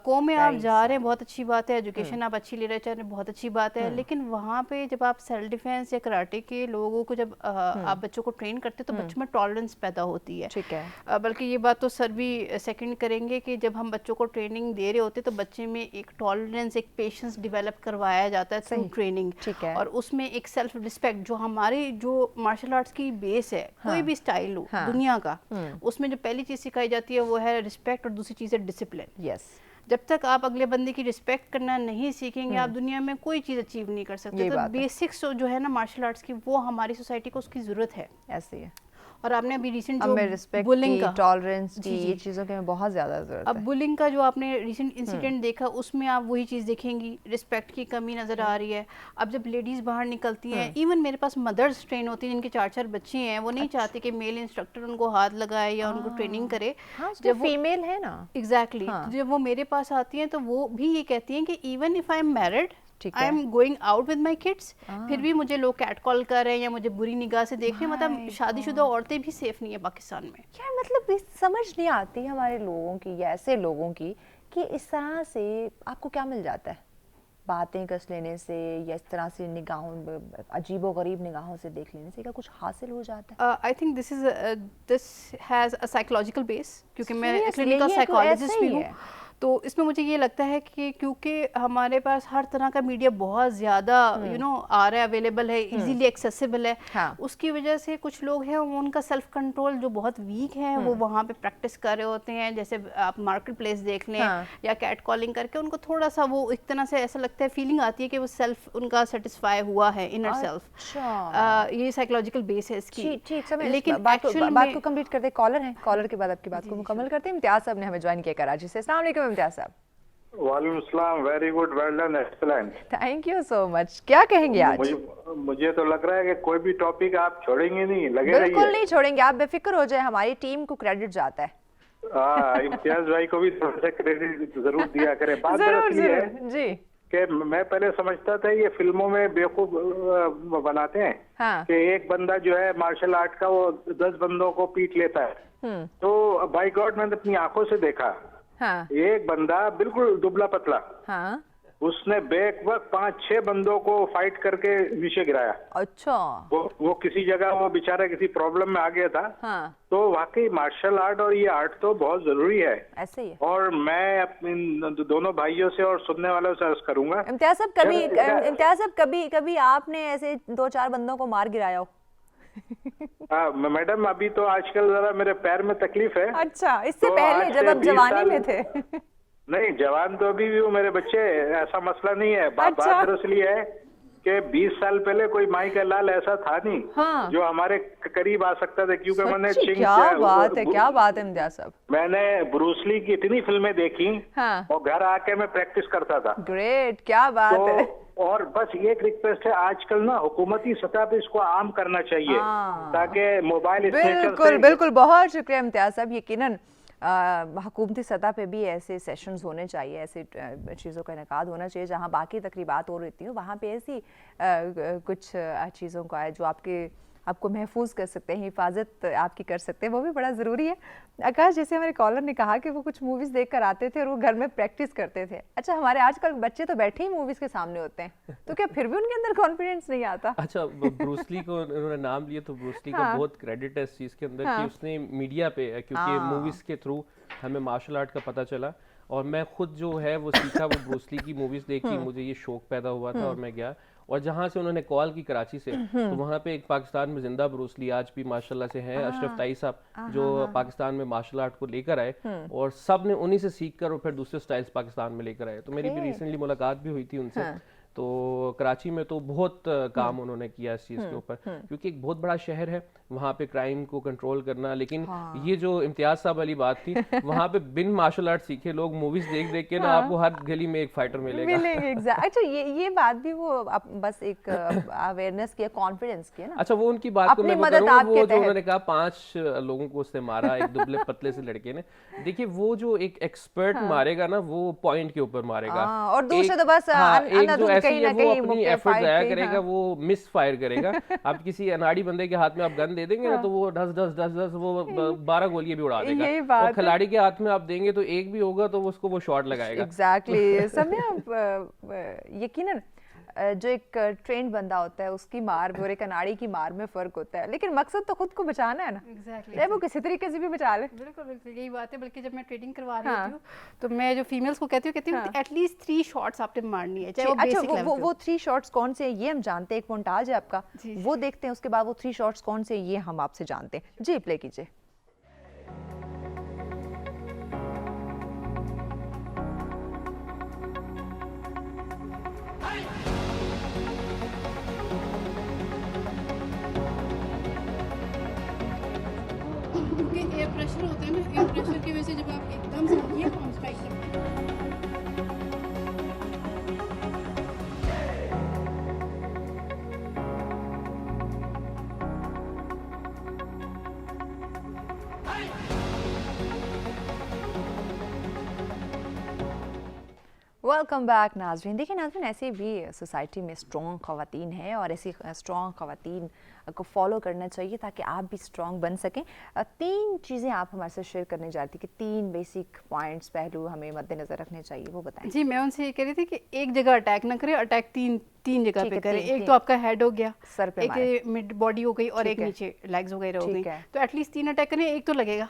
को में आप जा रहे हैं, बहुत अच्छी बात है, एजुकेशन आप अच्छी ले रहे हैं, बहुत अच्छी बात है, लेकिन वहाँ पे जब आप सेल्फ डिफेंस या कराटे के लोगों को जब आप बच्चों को ट्रेन करते हैं, तो बच्चों में टॉलरेंस पैदा होती है। ठीक है। बल्कि ये बात तो सर भी सेकंड करेंगे कि जब हम बच्चों को ट्रेनिंग दे रहे होते तो बच्चे में एक टॉलरेंस, एक पेशेंस डेवलप करवाया जाता है थ्रू ट्रेनिंग। ठीक है। और उसमें एक सेल्फ रिस्पेक्ट, जो हमारी जो मार्शल आर्ट्स की बेस है, कोई भी स्टाइल हो दुनिया का, उसमें जो पहली चीज़ सिखाई जाती है वो है रिस्पेक्ट, और दूसरी चीज़ है डिसिप्लिन। यस। जब तक आप अगले बंदे की रिस्पेक्ट करना नहीं सीखेंगे, आप दुनिया में कोई चीज़ अचीव नहीं कर सकते। तो बेसिक्स जो है ना मार्शल आर्ट्स की, वो हमारी सोसाइटी को उसकी ज़रूरत है। ऐसे है। और आपने अभी रिसेंट जो बुलिंग का, टॉलरेंस की, ये चीज़ों के बहुत ज़्यादा ज़रूरत है। अब बुलिंग का जो आपने रिसेंट इंसिडेंट देखा, उसमें आप वही चीज़ देखेंगी, रिस्पेक्ट की कमी नज़र आ रही है। अब जब लेडीज़ बाहर निकलती हैं, इवन मेरे पास मदर्स ट्रेन होती हैं जिनके 4-4 बच्चे हैं, वो नहीं चाहते कि मेल इंस्ट्रक्टर उनको हाथ लगाए या उनको ट्रेनिंग करे। जब वो फीमेल है ना, एग्जैक्टली, जब वो मेरे पास आती हैं तो वो भी ये कहती हैं कि even if I am married, I am going out with my kids, फिर भी मुझे लोग कैट कॉल कर रहे हैं या मुझे बुरी निगाह से देख रहे हैं। मतलब शादीशुदा औरतें भी सेफ नहीं है पाकिस्तान में। यार मतलब समझ नहीं आती हमारे लोगों की, या ऐसे लोगों की, कि इस तरह से आपको क्या मिल जाता है बातें कस लेने से, या इस तरह से निगाहों, अजीबो गरीब निगाहों से देख लेने से क्या कुछ हासिल हो जाता है? I think this has a psychological base, क्योंकि मैं क्लिनिकल साइकोलॉजिस्ट भी हूँ। तो इसमें मुझे ये लगता है कि क्योंकि हमारे पास हर तरह का मीडिया बहुत ज़्यादा आ रहा है, अवेलेबल है, इजीली एक्सेसिबल है, हाँ। उसकी वजह से कुछ लोग हैं उनका सेल्फ कंट्रोल जो बहुत वीक है वो वहाँ पे प्रैक्टिस कर रहे होते हैं। जैसे आप मार्केट प्लेस देख लें या कैट कॉलिंग करके उनको थोड़ा सा वो एक तरह से ऐसा लगता है, फीलिंग आती है कि वो सेल्फ उनका सेटिस्फाई हुआ है, इनर सेल्फ। ये साइकोलॉजिकल बेस है इसकी। ठीक, लेकिन बात को कंप्लीट करते, कॉलर है, कॉलर के बाद आपकी बात को मुकम्मल करते हैं। इम्तियाज साहब ने हमें ज्वाइन किया कराची से। अस्सलाम वालेकुम इम्तियाज साहब। वालेकुम सलाम, very good, well done, excellent. Thank you so much. क्या कहेंगे आज? मुझे तो लग रहा है कि कोई भी टॉपिक आप छोड़ेंगे नहीं, लगे रहिए। बिल्कुल नहीं छोड़ेंगे, आप बेफिक्र हो जाए, हमारी टीम को क्रेडिट जाता है। इम्तियाज भाई को भी थोड़ा सा क्रेडिट जरूर दिया करें। बात दरअसल ये है जी कि मैं पहले समझता था ये फिल्मों में बेवकूफ बनाते हैं कि एक बंदा जो है मार्शल आर्ट का वो 10 बंदों को पीट लेता है। तो बाय गॉड मैंने अपनी आंखों से देखा, एक बंदा बिल्कुल दुबला पतला, उसने बेक वक्त 5-6 बंदों को फाइट करके नीचे गिराया। अच्छा। वो किसी जगह वो बेचारा किसी प्रॉब्लम में आ गया था। तो वाकई मार्शल आर्ट और ये आर्ट तो बहुत जरूरी है। ऐसे ही है। और मैं अपने दोनों भाइयों से और सुनने वालों से अर्ज करूंगा, इम्तियाज साहब कभी आपने ऐसे 2-4 बंदों को मार गिराया हो? मैडम अभी तो आजकल जरा मेरे पैर में तकलीफ है। अच्छा, इससे तो पहले जब आप जवानी में थे? नहीं, जवान तो अभी भी हूँ मेरे बच्चे, ऐसा मसला नहीं है। बात दरअसल ये है कि 20 साल पहले कोई माई का लाल ऐसा था नहीं जो हमारे करीब आ सकता था, क्योंकि मैंने क्या बात है इम्तियाज साहब। मैंने ब्रूसली की इतनी फिल्में देखी और घर आके मैं प्रैक्टिस करता था। ग्रेट, क्या बात है। और बस एक रिक्वेस्ट है, आजकल ना हुकूमती सतह पे इसको आम करना चाहिए ताकि मोबाइल बिल्कुल बहुत शुक्रिया इम्तियाज साहब। यकीनन हुकूमती सतह पे भी ऐसे सेशंस होने चाहिए, ऐसे चीज़ों का इनेकाद होना चाहिए जहाँ बाकी तकरीबात हो रही थी, वहाँ पे ऐसी कुछ चीज़ों का है जो आपको महफूज कर सकते हैं, हिफाजत आपकी कर सकते हैं, वो भी बड़ा ज़रूरी है। आकाश, जैसे हमारे कॉलर ने कहा कि वो कुछ मूवीज़ देख कर आते थे और वो घर में प्रैक्टिस करते थे। अच्छा, हमारे आजकल बच्चे तो बैठे ही मूवीज़ के सामने होते हैं, तो क्या फिर भी उनके अंदर कॉन्फिडेंस नहीं आता? अच्छा, ब्रूसली को उन्होंने नाम लिया तो ब्रूसली का बहुत क्रेडिट है इस चीज़ के अंदर कि उसने मीडिया पे, क्योंकि मूवीज़ के थ्रू हमें मार्शल आर्ट का पता चला और मैं खुद जो है वो सीखा, वो ब्रूसली की मूवीज़ देखी, मुझे ये शौक पैदा हुआ था और मैं गया। और जहाँ से उन्होंने कॉल की कराची से, तो वहाँ पे एक पाकिस्तान में जिंदा ब्रूसली आज भी माशाल्लाह से हैं, अशरफ ताई साहब, जो पाकिस्तान में मार्शल आर्ट को लेकर आए और सब ने उन्हीं से सीख कर और फिर दूसरे स्टाइल्स पाकिस्तान में लेकर आए। तो मेरी भी रिसेंटली मुलाकात भी हुई थी उनसे। तो कराची में तो बहुत काम उन्होंने किया इस चीज़ के ऊपर, क्योंकि एक बहुत बड़ा शहर है, वहाँ पे क्राइम को कंट्रोल करना। लेकिन ये जो इम्तियाज साहब वाली बात थी, वहाँ पे बिन मार्शल आर्ट सीखे लोग मूवीज देख देख के ना आपको हर गली में एक फाइटर मिलेगा। अच्छा, ये बात भी वो बस एक अवेयरनेस की, कॉन्फिडेंस की है ना। अच्छा, वो उनकी बात को मैं बताऊंगा, वो जो उन्होंने कहा 5 लोगों को उसने मारा, एक दुबले पतले से लड़के ने। देखिए, वो जो एक एक्सपर्ट मारेगा ना, वो पॉइंट के ऊपर मारेगा, और दूसरे तो बस एक जो ऐसी है वो अपनी एफर्ट जाया करेगा, वो मिस फायर करेगा। आप किसी अनाड़ी बंदे के हाथ में आप गन दे देंगे ना, तो वो 10 वो 12 गोलियां भी उड़ा देगा। और खिलाड़ी के हाथ में आप देंगे तो एक भी होगा तो उसको वो शॉट लगाएगा। एग्जैक्टली। समय यकीनन जो एक ट्रेंड बंदा होता है उसकी मार और एक अनाड़ी की मार में फ़र्क होता है, लेकिन मकसद तो खुद को बचाना है ना। एग्जैक्टली, वो किसी तरीके से भी बचा ले। बिल्कुल यही बात है। बल्कि जब मैं ट्रेनिंग करवा रही हूँ तो मैं जो फीमेल्स को कहती हूँ एटलीस्ट 3 शॉट्स आपने मारनी है, चाहे वो बेसिक लेवल पे। वो 3 शॉट्स कौन से हैं ये हम जानते हैं, एक मोन्टाज है आपका, वो देखते हैं, उसके बाद वो 3 शॉट्स कौन से ये हम आपसे जानते हैं। जी, प्ले कीजिए। एयर प्रेशर होता है ना, एयर प्रेशर की वजह से जब आप एकदम से ये पाम स्ट्राइक करते हैं, वेलकम बैक नाज़रीन। देखिए नाज़रीन, ऐसे भी सोसाइटी में स्ट्रॉन्ग ख़वातीन हैं और ऐसी स्ट्रॉन्ग ख़वातीन को फॉलो करना चाहिए ताकि आप भी स्ट्रॉन्ग बन सकें। 3 चीज़ें आप हमारे साथ शेयर करने जा रही थी कि 3 बेसिक पॉइंट्स, पहलू हमें मद्देनज़र रखने चाहिए, वो बताएं। जी, मैं उनसे ये कह रही थी कि एक जगह अटैक ना करें, अटैक 3 जगह पे करें। एक तो आपका हेड हो गया, एक मिड बॉडी हो गई और एक नीचे लेग्स वगैरह हो गई, तो एटलीस्ट 3 अटैक करें, एक तो लगेगा।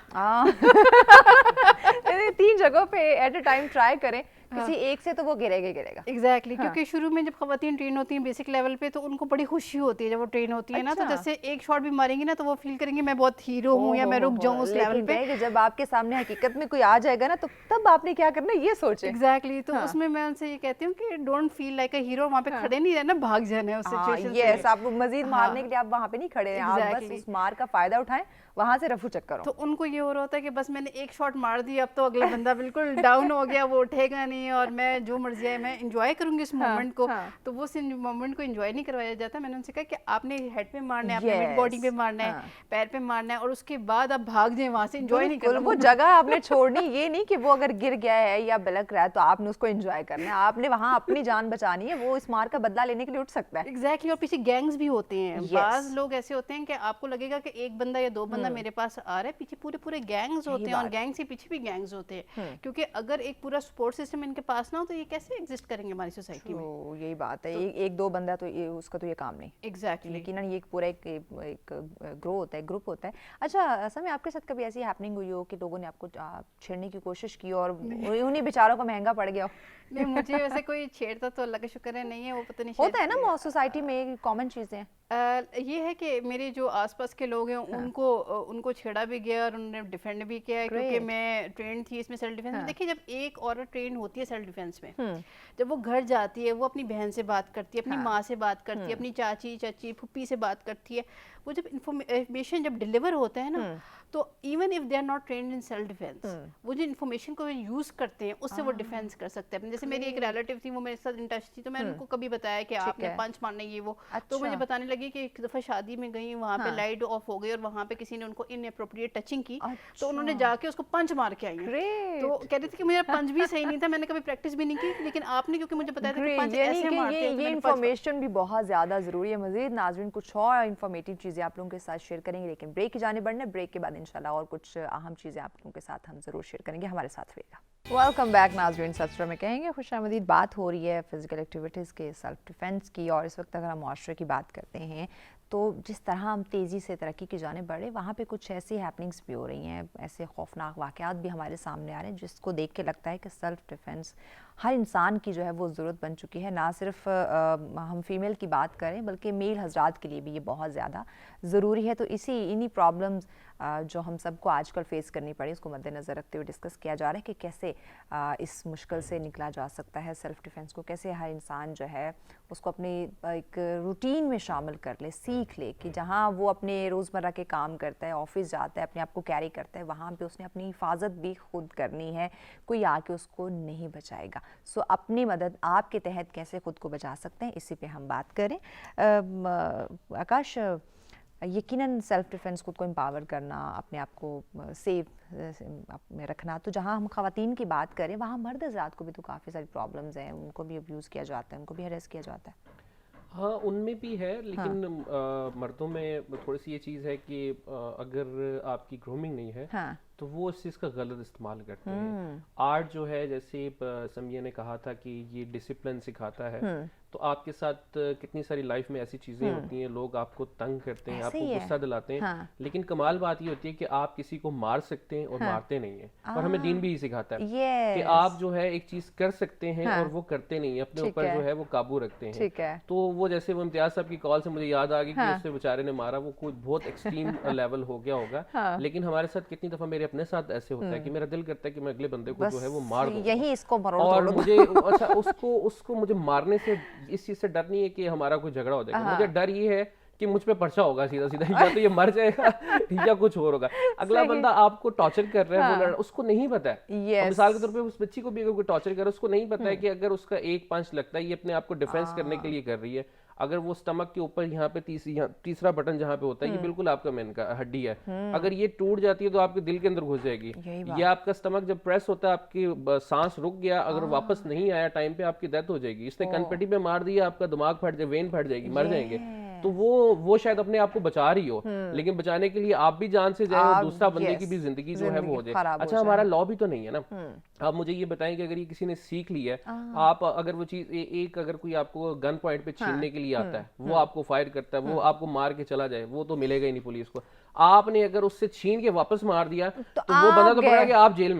3 जगहों पे एट अ टाइम ट्राई करें, किसी एक से तो वो गिरेगा। एग्जैक्टली, क्योंकि शुरू में जब खवातीन ट्रेन होती हैं बेसिक लेवल पे, तो उनको बड़ी खुशी होती है जब वो ट्रेन होती है ना, तो जैसे एक शॉट भी मारेंगी ना तो वो फील करेंगे मैं बहुत हीरो हूँ या मैं रुक जाऊँ उस लेवल पे। कि जब आपके सामने हकीकत में कोई आ जाएगा ना, तो तब आपने क्या करना है ये सोचें। एग्जैक्टली, तो उसमें मैं उनसे ये कहती हूँ कि don't feel like a hero, वहाँ पे खड़े नहीं रहना, भाग जाना है उस सिचुएशन से। यस, आप मजीद मारने के लिए आप वहाँ पे नहीं खड़े हैं, आप बस उस मार का फायदा उठाएं, वहां से रफू चक्कर हो। तो उनको ये हो रहा होता है कि बस मैंने एक शॉट मार दिया, अब तो अगला बंदा बिल्कुल डाउन हो गया, वो उठेगा नहीं और मैं जो मर्जी है मैं एंजॉय करूंगी इस मोमेंट को। तो वो मोमेंट को एंजॉय नहीं करवाया जाता। मैंने उनसे कहा कि आपने हेड पे मारना है, आपने मिड बॉडी पे मारना है, पैर पे मारना है, और उसके बाद आप भाग जाए वहां से, एंजॉय नहीं करना। वो जगह आपने छोड़नी, ये नहीं कि वो अगर गिर गया है या बिलक रहा है तो आपने उसको एंजॉय करना है, आपने वहां अपनी जान बचानी है। वो इस मार का बदला लेने के लिए उठ सकता है। एग्जैक्टली, और पीछे गैंग्स भी होते हैं। बाज लोग ऐसे होते हैं कि आपको लगेगा कि एक बंदा या 2 बंदा मेरे पास आ रहा है, पीछे पूरे गैंग्स होते हैं, और गैंग्स के पीछे भी गैंग्स होते हैं, क्योंकि अगर एक पूरा सपोर्ट सिस्टम इनके पास ना हो तो ये कैसे एग्जिस्ट करेंगे हमारी सोसाइटी में। यही बात है, एक 2 बंदा तो ये उसका तो ये काम नहीं। एग्जैक्टली, लेकिन ये एक पूरा एक ग्रो होता है, ग्रुप होता है। अच्छा समय, आपके साथ कभी ऐसी हैपनिंग हुई हो कि लोगों ने आपको छेड़ने की कोशिश की और उन्हीं बेचारों को महंगा पड़ गया हो? नहीं, मुझे वैसे कोई छेड़ता तो अल्लाह का शुक्र है नहीं है, वो पता नहीं होता है ना सोसाइटी में, कॉमन चीजें हैं। ये है कि मेरे जो आसपास के लोग हैं उनको छेड़ा भी गया और उन्होंने डिफेंड भी किया है, क्योंकि मैं ट्रेन थी इसमें सेल्फ डिफेंस में। देखिए, जब एक औरत ट्रेन होती है सेल्फ डिफेंस में, जब वो घर जाती है वो अपनी बहन से बात करती है, अपनी माँ से बात करती है, अपनी चाची चाची फुप्पी से बात करती है। वो जब इंफॉर्मेशन जब डिलीवर होता है ना, तो even if they are not trained in self defence, वो जो इन्फॉर्मेशन को यूज करते हैं उससे वो डिफेंस कर सकते हैं। जैसे मेरी एक रिलेटिव थी, वो मेरे साथ इन टच थी, तो मैंने उनको कभी बताया कि आपने पंच मारना ये वो, तो मुझे बताने लगी कि एक दफा शादी में गई, वहाँ पे लाइट ऑफ हो गई और वहाँ पे किसी ने उनको इनएप्रोप्रिएट टचिंग की, तो उन्होंने जाके उसको पंच मार के आई। तो कह रही थी कि मेरा पंच भी सही नहीं था, मैंने कभी प्रैक्टिस भी नहीं की, लेकिन आपने क्योंकि मुझे बताया था कि पंच ऐसे मारते हैं। ये इन्फॉर्मेशन भी बहुत ज्यादा जरूरी है। मजीद नाज़रीन कुछ और इन्फॉर्मेटिव चीजें आप लोगों के साथ शेयर करेंगे, लेकिन ब्रेक की जाने बढ़ना, ब्रेक के बाद इंशाल्लाह और कुछ अहम चीजें आप लोगों के साथ हम जरूर शेयर करेंगे। हमारे साथ रहिएगा। वेलकम बैक नाज़रीन, सब्सक्राइब में कहेंगे खुशामदीद। बात हो रही है फिजिकल एक्टिविटीज़ के, सेल्फ डिफेंस की, और इस वक्त अगर हम माशरे की बात करते हैं तो जिस तरह हम तेज़ी से तरक्की की जाने बढ़े, वहाँ पे कुछ ऐसी हैपनिंग्स भी हो रही हैं, ऐसे खौफनाक वाक़यात भी हमारे सामने आ रहे हैं जिसको देख के लगता है कि सेल्फ डिफेंस हर इंसान की जो है वो ज़रूरत बन चुकी है। ना सिर्फ हम फीमेल की बात करें बल्कि मेल हजरात के लिए भी ये बहुत ज़्यादा ज़रूरी है। तो इन्हीं प्रॉब्लम्स जो हम सबको आजकल फेस करनी पड़ी, उसको मद्देनज़र रखते हुए डिस्कस किया जा रहा है कि कैसे इस मुश्किल से निकला जा सकता है। सेल्फ डिफेंस को कैसे हर इंसान जो है उसको अपने एक रूटीन में शामिल कर ले, सीख ले कि जहाँ वो अपने रोज़मर्रा के काम करता है, ऑफिस जाता है, अपने आप को कैरी करता है, वहाँ पे उसने अपनी हिफाजत भी खुद करनी है, कोई आके उसको नहीं बचाएगा। सो अपनी मदद आपके तहत कैसे खुद को बचा सकते हैं, इसी पे हम बात करें। आकाश, यकीनन सेल्फ डिफेंस, खुद को एम्पावर करना, अपने आप को सेफ में रखना, तो जहाँ हम ख़वातीन की बात करें वहाँ मर्द हज़रात को भी तो काफ़ी सारी प्रॉब्लम्स हैं, उनको भी अब्यूज़ किया जाता है, उनको भी हरेस किया जाता है। हाँ, उनमें भी है, लेकिन मर्दों में थोड़ी सी ये चीज़ है कि अगर आपकी ग्रूमिंग नहीं है तो वो इस चीज़ का गलत इस्तेमाल करते हैं। आर्ट जो है, जैसे समिया ने कहा था कि ये डिसिप्लिन सिखाता है, तो आपके साथ कितनी सारी लाइफ में ऐसी चीज़ें होती हैं, लोग आपको तंग करते हैं, आपको गुस्सा दिलाते हैं, लेकिन कमाल बात ये होती है कि आप किसी को मार सकते हैं और मारते नहीं हैं। और हमें दीन भी ही सिखाता है कि आप जो है एक चीज़ कर सकते हैं और वो करते नहीं है, अपने ऊपर जो है वो काबू रखते हैं। तो वो जैसे वो इम्तियाज साहब की कॉल से मुझे याद आ गई कि उससे बेचारे ने मारा, वो कुछ बहुत एक्सट्रीम लेवल हो गया होगा, लेकिन हमारे साथ कितनी दफ़ा, मेरे अपने साथ ऐसे होता है कि मेरा दिल करता है कि मैं अगले बंदे को जो है वो मार दूं, यही इसको मरोड़ और मुझे अच्छा उसको मुझे मारने से इस चीज से डर नहीं है कि हमारा कोई झगड़ा हो जाएगा, मुझे डर ये है कि मुझ पे पर्चा होगा सीधा सीधा, या तो ये मर जाएगा या कुछ और होगा। अगला बंदा आपको टॉर्चर कर रहा है, वो उसको नहीं पता है। मिसाल के तौर पे उस बच्ची को भी अगर कोई टॉर्चर करे, उसको नहीं पता है कि अगर उसका एक पंच लगता है, ये अपने आप को डिफेंस करने के लिए कर रही है। अगर वो स्टमक के ऊपर यहाँ पे तीसरा बटन जहाँ पे होता है, ये बिल्कुल आपका मेन का हड्डी है, अगर ये टूट जाती है तो आपके दिल के अंदर घुस जाएगी। ये आपका स्टमक जब प्रेस होता है, आपकी सांस रुक गया, अगर वापस नहीं आया टाइम पे, आपकी डेथ हो जाएगी। इसने कनपट्टी पे मार दिया, आपका दिमाग फट जाए, वेन फट जाएगी, मर जाएंगे। तो वो शायद अपने आप को बचा रही हो, लेकिन बचाने के लिए आप भी जान से जाए और दूसरा बंदे की भी जिंदगी जो है वो हो जाए। अच्छा, हमारा लॉ भी तो नहीं है ना। आप मुझे ये बताएं कि अगर ये किसी ने सीख ली है, आप अगर वो चीज एक अगर कोई आपको गन पॉइंट पे छीनने के लिए आता है, वो आपको फायर करता है, वो आपको मार के चला जाए, वो तो मिलेगा ही नहीं पुलिस को। आपने अगर उससे छीन के वापस मार दिया तो वो बंदा तो पड़ा कि आप जेल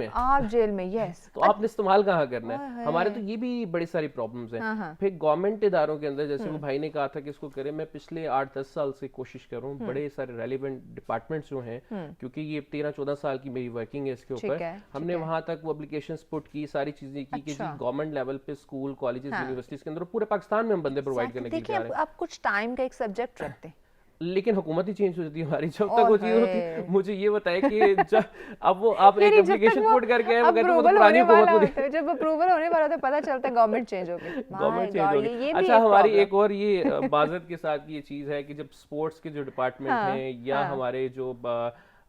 में, यस। तो आपने इस्तेमाल कहाँ करना है? हमारे तो ये भी बड़ी सारी प्रॉब्लम्स हैं। फिर गवर्नमेंट इदारों के अंदर, जैसे वो भाई ने कहा था कि इसको करें, मैं पिछले 8-10 साल से कोशिश कर रहा हूँ, बड़े सारे रेलिवेंट डिपार्टमेंट्स जो हैं, क्योंकि ये 13-14 साल की मेरी वर्किंग है इसके ऊपर, हमने वहां तक वो एप्लीकेशंस पुट की, सारी चीजें की कि गवर्नमेंट लेवल पे स्कूल, कॉलेजेस, यूनिवर्सिटीज के अंदर पूरे पाकिस्तान में हम बंदे प्रोवाइड करने के लिए देखिए, आप कुछ टाइम का एक सब्जेक्ट रखते हैं, लेकिन हुकूमत ही चेंज हो जाती है हमारी। जब तक वो चीज होती, मुझे ये बताए कि जब अब वो आप एक एप्लीकेशन पुट करके आए, वो कहते हैं वो पुरानी हुकूमत को जब अप्रूवल होने वाला तो पता चलता है गवर्नमेंट चेंज हो गई, गवर्नमेंट चेंज हो गई। अच्छा, हमारी एक और ये माजरत के साथ ये चीज है कि जब स्पोर्ट्स के जो डिपार्टमेंट हैं या हमारे जो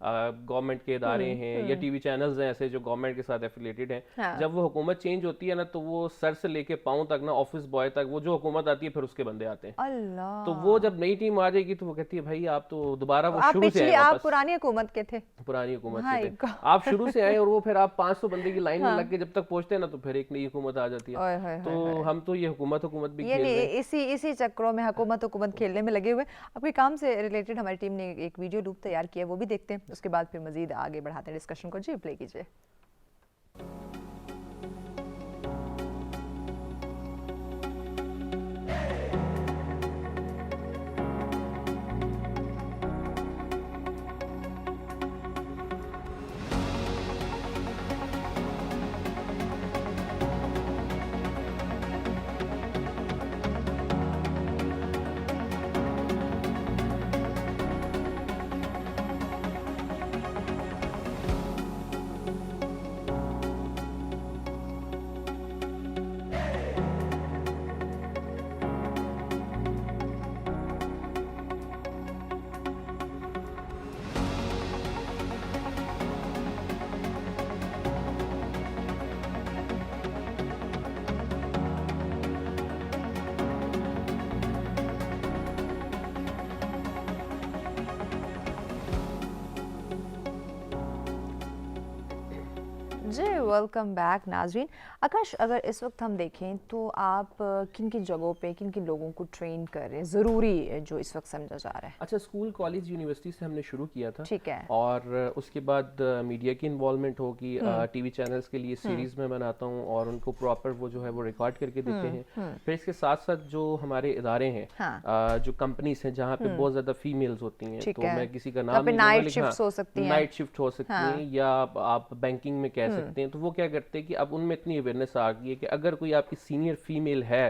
गवर्नमेंट के इदारे हैं या टीवी चैनल्स हैं ऐसे जो गवर्नमेंट के साथ एफिलिएटेड हैं, जब वो हुकूमत चेंज होती है ना, तो वो सर से लेके पांव तक ना, ऑफिस बॉय तक, वो जो हुकूमत आती है फिर उसके बंदे आते हैं। अल्लाह। तो वो जब नई टीम आ जाएगी तो वो कहती है भाई आप तो दोबारा वो शुरू से आए, आप पुरानी हुकूमत के थे, पुरानी हुकूमत के थे, आप शुरू से आए, और वो फिर आप 500 बंदे की लाइन में लग के जब तक पहुंचते हैं ना, तो फिर एक नई हुकूमत आ जाती है। तो हम तो ये हुकूमत भी खेल रहे हैं, इसी चक्रों में हुकूमत खेलने में लगे हुए। आपके काम से रिलेटेड हमारी टीम ने एक वीडियो लूप तैयार किया है, वो भी देखते हैं, उसके बाद फिर मजीद आगे बढ़ाते हैं डिस्कशन को। जी प्ले कीजिए। जी वेलकम बैक नाजरीन। आकाश, अगर इस वक्त हम देखें तो आप किन किन जगहों पे किन किन लोगों को ट्रेन कर रहे हैं, ज़रूरी जो इस वक्त समझा जा रहा है? अच्छा, स्कूल, कॉलेज, यूनिवर्सिटी से हमने शुरू किया था, ठीक है, और उसके बाद मीडिया की इन्वॉल्वमेंट होगी, टीवी चैनल्स के लिए सीरीज में बनाता हूँ और उनको प्रॉपर वो जो है वो रिकॉर्ड करके देते हैं। फिर इसके साथ साथ जो हमारे इदारे हैं, जो कंपनीज हैं जहाँ पे बहुत ज्यादा फीमेल्स होती हैं, तो मैं किसी का नाम नाइट शिफ्ट हो सकती है, नाइट शिफ्ट हो सकती है, या आप बैंकिंग में कह सकते हैं। तो वो क्या करते हैं कि अब उनमें इतनी अवेयरनेस आ गई है कि अगर कोई आपकी सीनियर फीमेल है,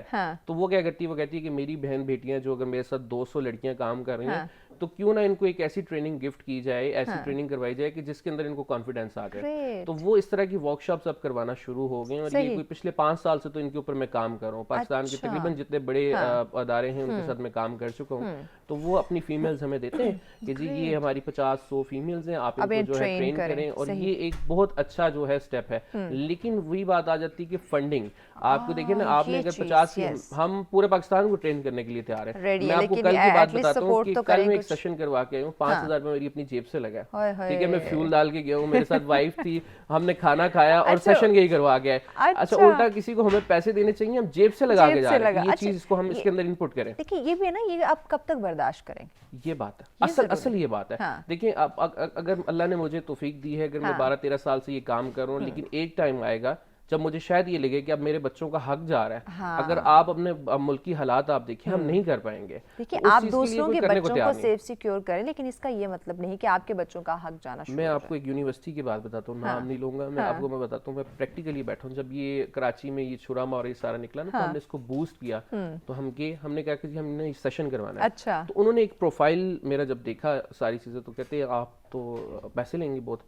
तो वो क्या करती है, वो कहती है कि मेरी बहन बेटियां जो अगर मेरे साथ 200 लड़कियां काम कर रही हैं, तो क्यों ना इनको एक ऐसी ट्रेनिंग गिफ्ट की जाए, ऐसी ट्रेनिंग करवाई जाए कि जिसके अंदर इनको कॉन्फिडेंस आ जाए। तो वो इस तरह की वर्कशॉप्स अब करवाना शुरू हो गए, और ये कोई पिछले 5 साल से तो इनके ऊपर मैं काम कर रहा हूँ। पाकिस्तान के तकरीबन जितने बड़े अदारे हैं उनके साथ मैं काम कर चुका हूँ। तो वो अपनी फीमेल्स हमें देते हैं कि जी ये हमारी 50-100 फीमेल्स हैं, आप इनको जो है ट्रेन करें, और ये एक बहुत अच्छा जो है स्टेप है। लेकिन वही बात आ जाती है कि फंडिंग, आपको देखिए ना, आपने अगर 50 की, हम पूरे पाकिस्तान को ट्रेन करने के लिए तैयार है। मैं आपको कल की बात बताता हूँ कि कल मैं एक सेशन करवा के आया हूँ, 5,000 रुपए मेरी अपनी जेब से लगा, ठीक है, मैं फ्यूल डाल के गया हूँ, मेरे साथ वाइफ थी, हमने खाना खाया और सेशन यही करवा गया है। अच्छा, उल्टा किसी को हमें पैसे देने चाहिए, हम जेब से लगा के जा रहे हैं। ये चीज इसको हम इसके अंदर इनपुट करें। देखिए ये भी है ना, ये आप कब तक बर्दाश्त करेंगे, ये बात है, असल ये बात है। देखिए अगर अल्लाह ने मुझे तौफीक दी है, अगर मैं 12-13 साल से ये काम कर रहा हूँ, लेकिन एक टाइम आएगा जब मुझे शायद ये लगे कि अब मेरे बच्चों का हक जा रहा है। अगर आप अपने मुल्क की हालात आप देखिए, हम नहीं कर पाएंगे। देखिए आप दूसरों के बच्चों को सेफ सिक्योर करें, लेकिन इसका ये मतलब नहीं कि आपके बच्चों का हक जाना शुरू। मैं आपको एक यूनिवर्सिटी की बात बताता हूँ, नाम नहीं लूंगा मैं, आपको मैं बताता हूँ, मैं प्रैक्टिकली बैठा हूँ। जब ये कराची में ये छुरामा और ये सारा निकला ना, तो हमने इसको बूस्ट किया, तो हमने कहा कि हमने सेशन करवाना है। अच्छा, तो उन्होंने एक प्रोफाइल मेरा जब देखा सारी चीजें, तो कहते हैं आप तो पैसे लेंगे बहुत।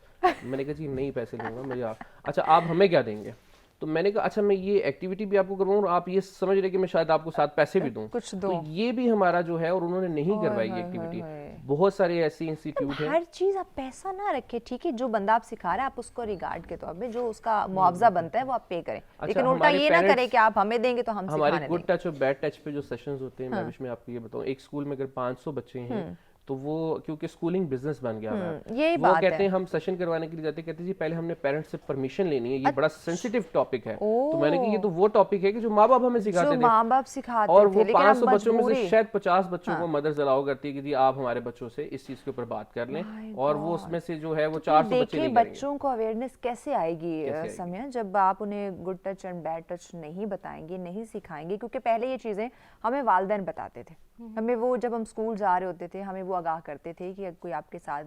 मैंने कहा जी नहीं पैसे लूंगा मुझे आप, अच्छा आप हमें क्या देंगे? तो मैंने कहा अच्छा मैं ये एक्टिविटी भी आपको करवाऊँ और आप ये समझ रहे कि मैं शायद आपको साथ पैसे भी दूं, कुछ दो। तो ये भी हमारा जो है, और उन्होंने नहीं करवाई ये एक्टिविटी। बहुत सारे ऐसे इंस्टीट्यूट हैं। हर चीज आप पैसा ना रखें, ठीक है, जो बंदा आप सिखा रहे हैं आप उसको रिगार्ड के तौर पे जो उसका मुआवजा बनता है वो आप पे करें, लेकिन उल्टा ये ना करें कि आप हमें देंगे तो हम हमारे सिखाने गुड टच और बैड टच पे जो सेशंस होते हैं, मैं मैं आपको ये बताऊं, एक स्कूल में अगर 500 बच्चे हैं तो वो क्योंकि स्कूलिंग बिजनेस बन गया हुआ है, यही वो बात कहते है। हैं हम सेशन करवाने के लिए जाते हैं, कहते हैं जी पहले हमने पेरेंट्स से परमिशन लेनी है, ये बड़ा सेंसिटिव टॉपिक है। तो मैंने कहा ये तो वो टॉपिक है कि जो माँ बाप हमें सिखाते जो थे, माँ बाप सिखाते और थे, वो लेकिन 500 अब बच्चों में से मजबूरी। शायद 50 बच्चों को मदर्स अलाउ करती है कि जी आप हमारे बच्चों से इस चीज के ऊपर बात कर लें, और वो उसमें से जो है वो 400 बच्चे देखिए नहीं करेंगे। बच्चों को अवेयरनेस कैसे आएगी समय, जब आप उन्हें good touch and bad touch नहीं बताएंगे, नहीं सिखाएंगे, क्योंकि पहले ये चीजें हमें वालिदैन बताते थे, हमें वो जब हम स्कूल जा रहे होते थे हमें वो आगाह करते थे कि कोई आपके साथ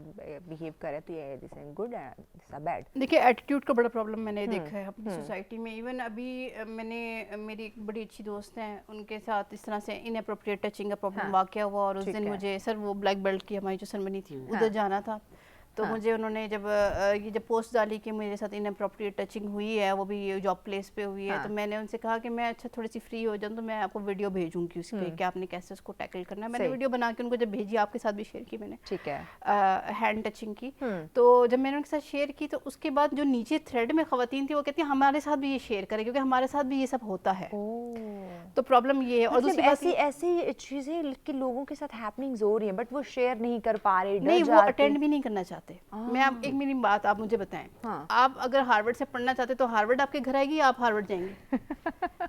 बिहेव करे तो ये this is good and this is bad. देखिए एटीट्यूड का बड़ा प्रॉब्लम मैंने देखा है अपनी सोसाइटी में। इवन अभी मेरी एक बड़ी अच्छी दोस्त हैं, उनके साथ इस तरह से इनअप्रोप्रिएट टचिंग का प्रॉब्लम वाकया हुआ, और उस दिन मुझे सर वो ब्लैक बेल्ट की हमारी जो सेरेमनी थी उधर जाना था, तो मुझे उन्होंने जब पोस्ट डाली कि मेरे साथ इनअप्रोप्रिएट टचिंग हुई है, वो भी जॉब प्लेस पे हुई है, तो मैंने उनसे कहा कि मैं अच्छा थोड़ी सी फ्री हो जाऊँ तो मैं आपको वीडियो भेजूंगी उस पर कि आपने कैसे उसको टैकल करना है। मैंने वीडियो बना के उनको जब भेजी, आपके साथ भी शेयर की मैंने, ठीक है, हैंड टचिंग की। तो जब मैंने उनके साथ शेयर की तो उसके बाद जो नीचे थ्रेड में खवातीन थी वो कहती हैं हमारे साथ भी ये शेयर करें क्योंकि हमारे साथ भी ये सब होता है। तो प्रॉब्लम ये है। और मतलब दूसरी ऐसी चीजें कि लोगों के साथ हैपनिंग्स हो रही हैं बट वो शेयर नहीं कर पा रहे, नहीं, वो अटेंड भी नहीं करना चाहते। मैं आप एक मेरी बात आप मुझे बताएं, आप अगर हार्वर्ड से पढ़ना चाहते तो हार्वर्ड आपके घर आएगी या आप हार्वर्ड जाएंगे?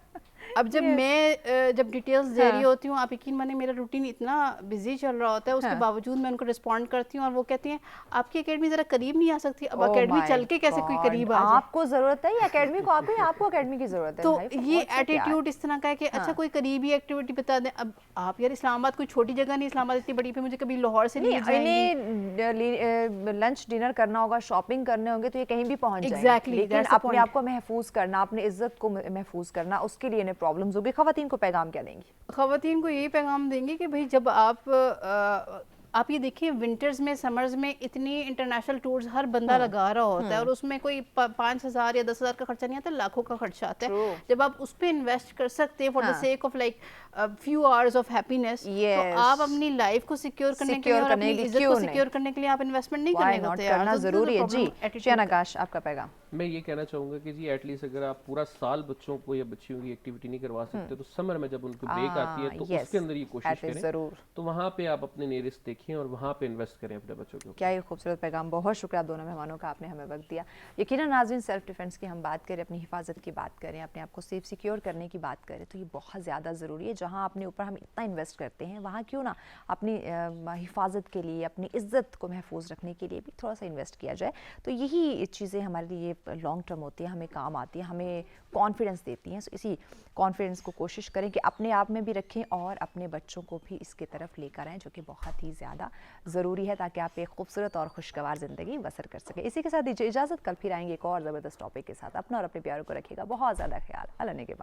अब जब मैं जब डिटेल्स दे रही होती हूँ, आप यकीन माने मेरा रूटीन इतना बिजी चल रहा होता है, उसके बावजूद मैं उनको रिस्पॉन्ड करती हूँ और वो कहती हैं आपकी एकेडमी जरा करीब नहीं आ सकती? अब एकेडमी चल के कैसे कोई करीब आ जाए? आपको जरूरत है एकेडमी को, आपको एकेडमी की जरूरत है। तो ये एटीट्यूड इस तरह का है कि अच्छा कोई करीबी एक्टिविटी बता दें। अब आप यार इस्लामाबाद कोई छोटी जगह नहीं, इस्लामाबाद इतनी बड़ी पे मुझे कभी लाहौर से नहीं जाएंगे, लंच डिनर करना होगा, शॉपिंग करने होंगे तो ये कहीं भी पहुंच जाएंगे। एग्जैक्टली, लेकिन अपने आप को महफूज करना, अपनी इज्जत को महफूज करना, उसके लिए प्रॉब्लम्स होगी। खवातीन को पैगाम क्या देंगी? खवातीन को यही पैगाम देंगे कि भाई जब आप ये देखिए विंटर्स में, समर्स में इतनी इंटरनेशनल टूर्स हर बंदा लगा रहा होता है और उसमें कोई 5,000 या 10,000 का खर्चा नहीं आता, लाखों का खर्चा आता है। जब आप उस पर इन्वेस्ट कर सकते हैं for the sake of like few hours of happiness, तो आप अपनी लाइफ को सिक्योर करने के लिए और अपनी इज्जत को सिक्योर करने के लिए आप इन्वेस्टमेंट नहीं करने को तैयार, करना जरूरी है। जी शहनाकाश, आपका पैगाम? मैं ये कहना चाहूँगा कि जी एटलीस्ट अगर आप पूरा साल बच्चों को या बच्चियों की एक्टिविटी नहीं करवा सकते तो समर में जब उनको ब्रेक आती है तो उसके अंदर ये कोशिश करें, तो वहाँ पे आप अपने नियरेस्ट देखें और वहाँ पे इन्वेस्ट करें अपने बच्चों के ऊपर। क्या ये खूबसूरत पैगाम। बहुत शुक्रिया दोनों मेहमानों का, आपने हमें वक्त दिया। यकीनन नाज़रीन, सेल्फ डिफेंस की हम बात करें, अपनी हिफाजत की बात करें, अपने आप को सेफ सिक्योर करने की बात करें तो ये बहुत ज़्यादा ज़रूरी है। जहाँ अपने ऊपर हम इतना इन्वेस्ट करते हैं वहाँ क्यों ना अपनी हिफाजत के लिए, अपनी इज्जत को महफूज रखने के लिए भी थोड़ा सा इन्वेस्ट किया जाए। तो यही चीज़ें हमारे लिए लॉन्ग टर्म होती है, हमें काम आती है, हमें कॉन्फिडेंस देती हैं। सो इसी कॉन्फिडेंस को कोशिश करें कि अपने आप में भी रखें और अपने बच्चों को भी इसकी तरफ लेकर आएँ, जो कि बहुत ही ज़्यादा ज़रूरी है ताकि आप एक खूबसूरत और खुशगवार ज़िंदगी बसर कर सकें। इसी के साथ दीजिए इजाज़त, कल फिर आएंगे एक और ज़बरदस्त टॉपिक के साथ। अपना और अपने प्यारों को रखिएगा बहुत ज़्यादा ख्याल। अल्लाह ने के बाद।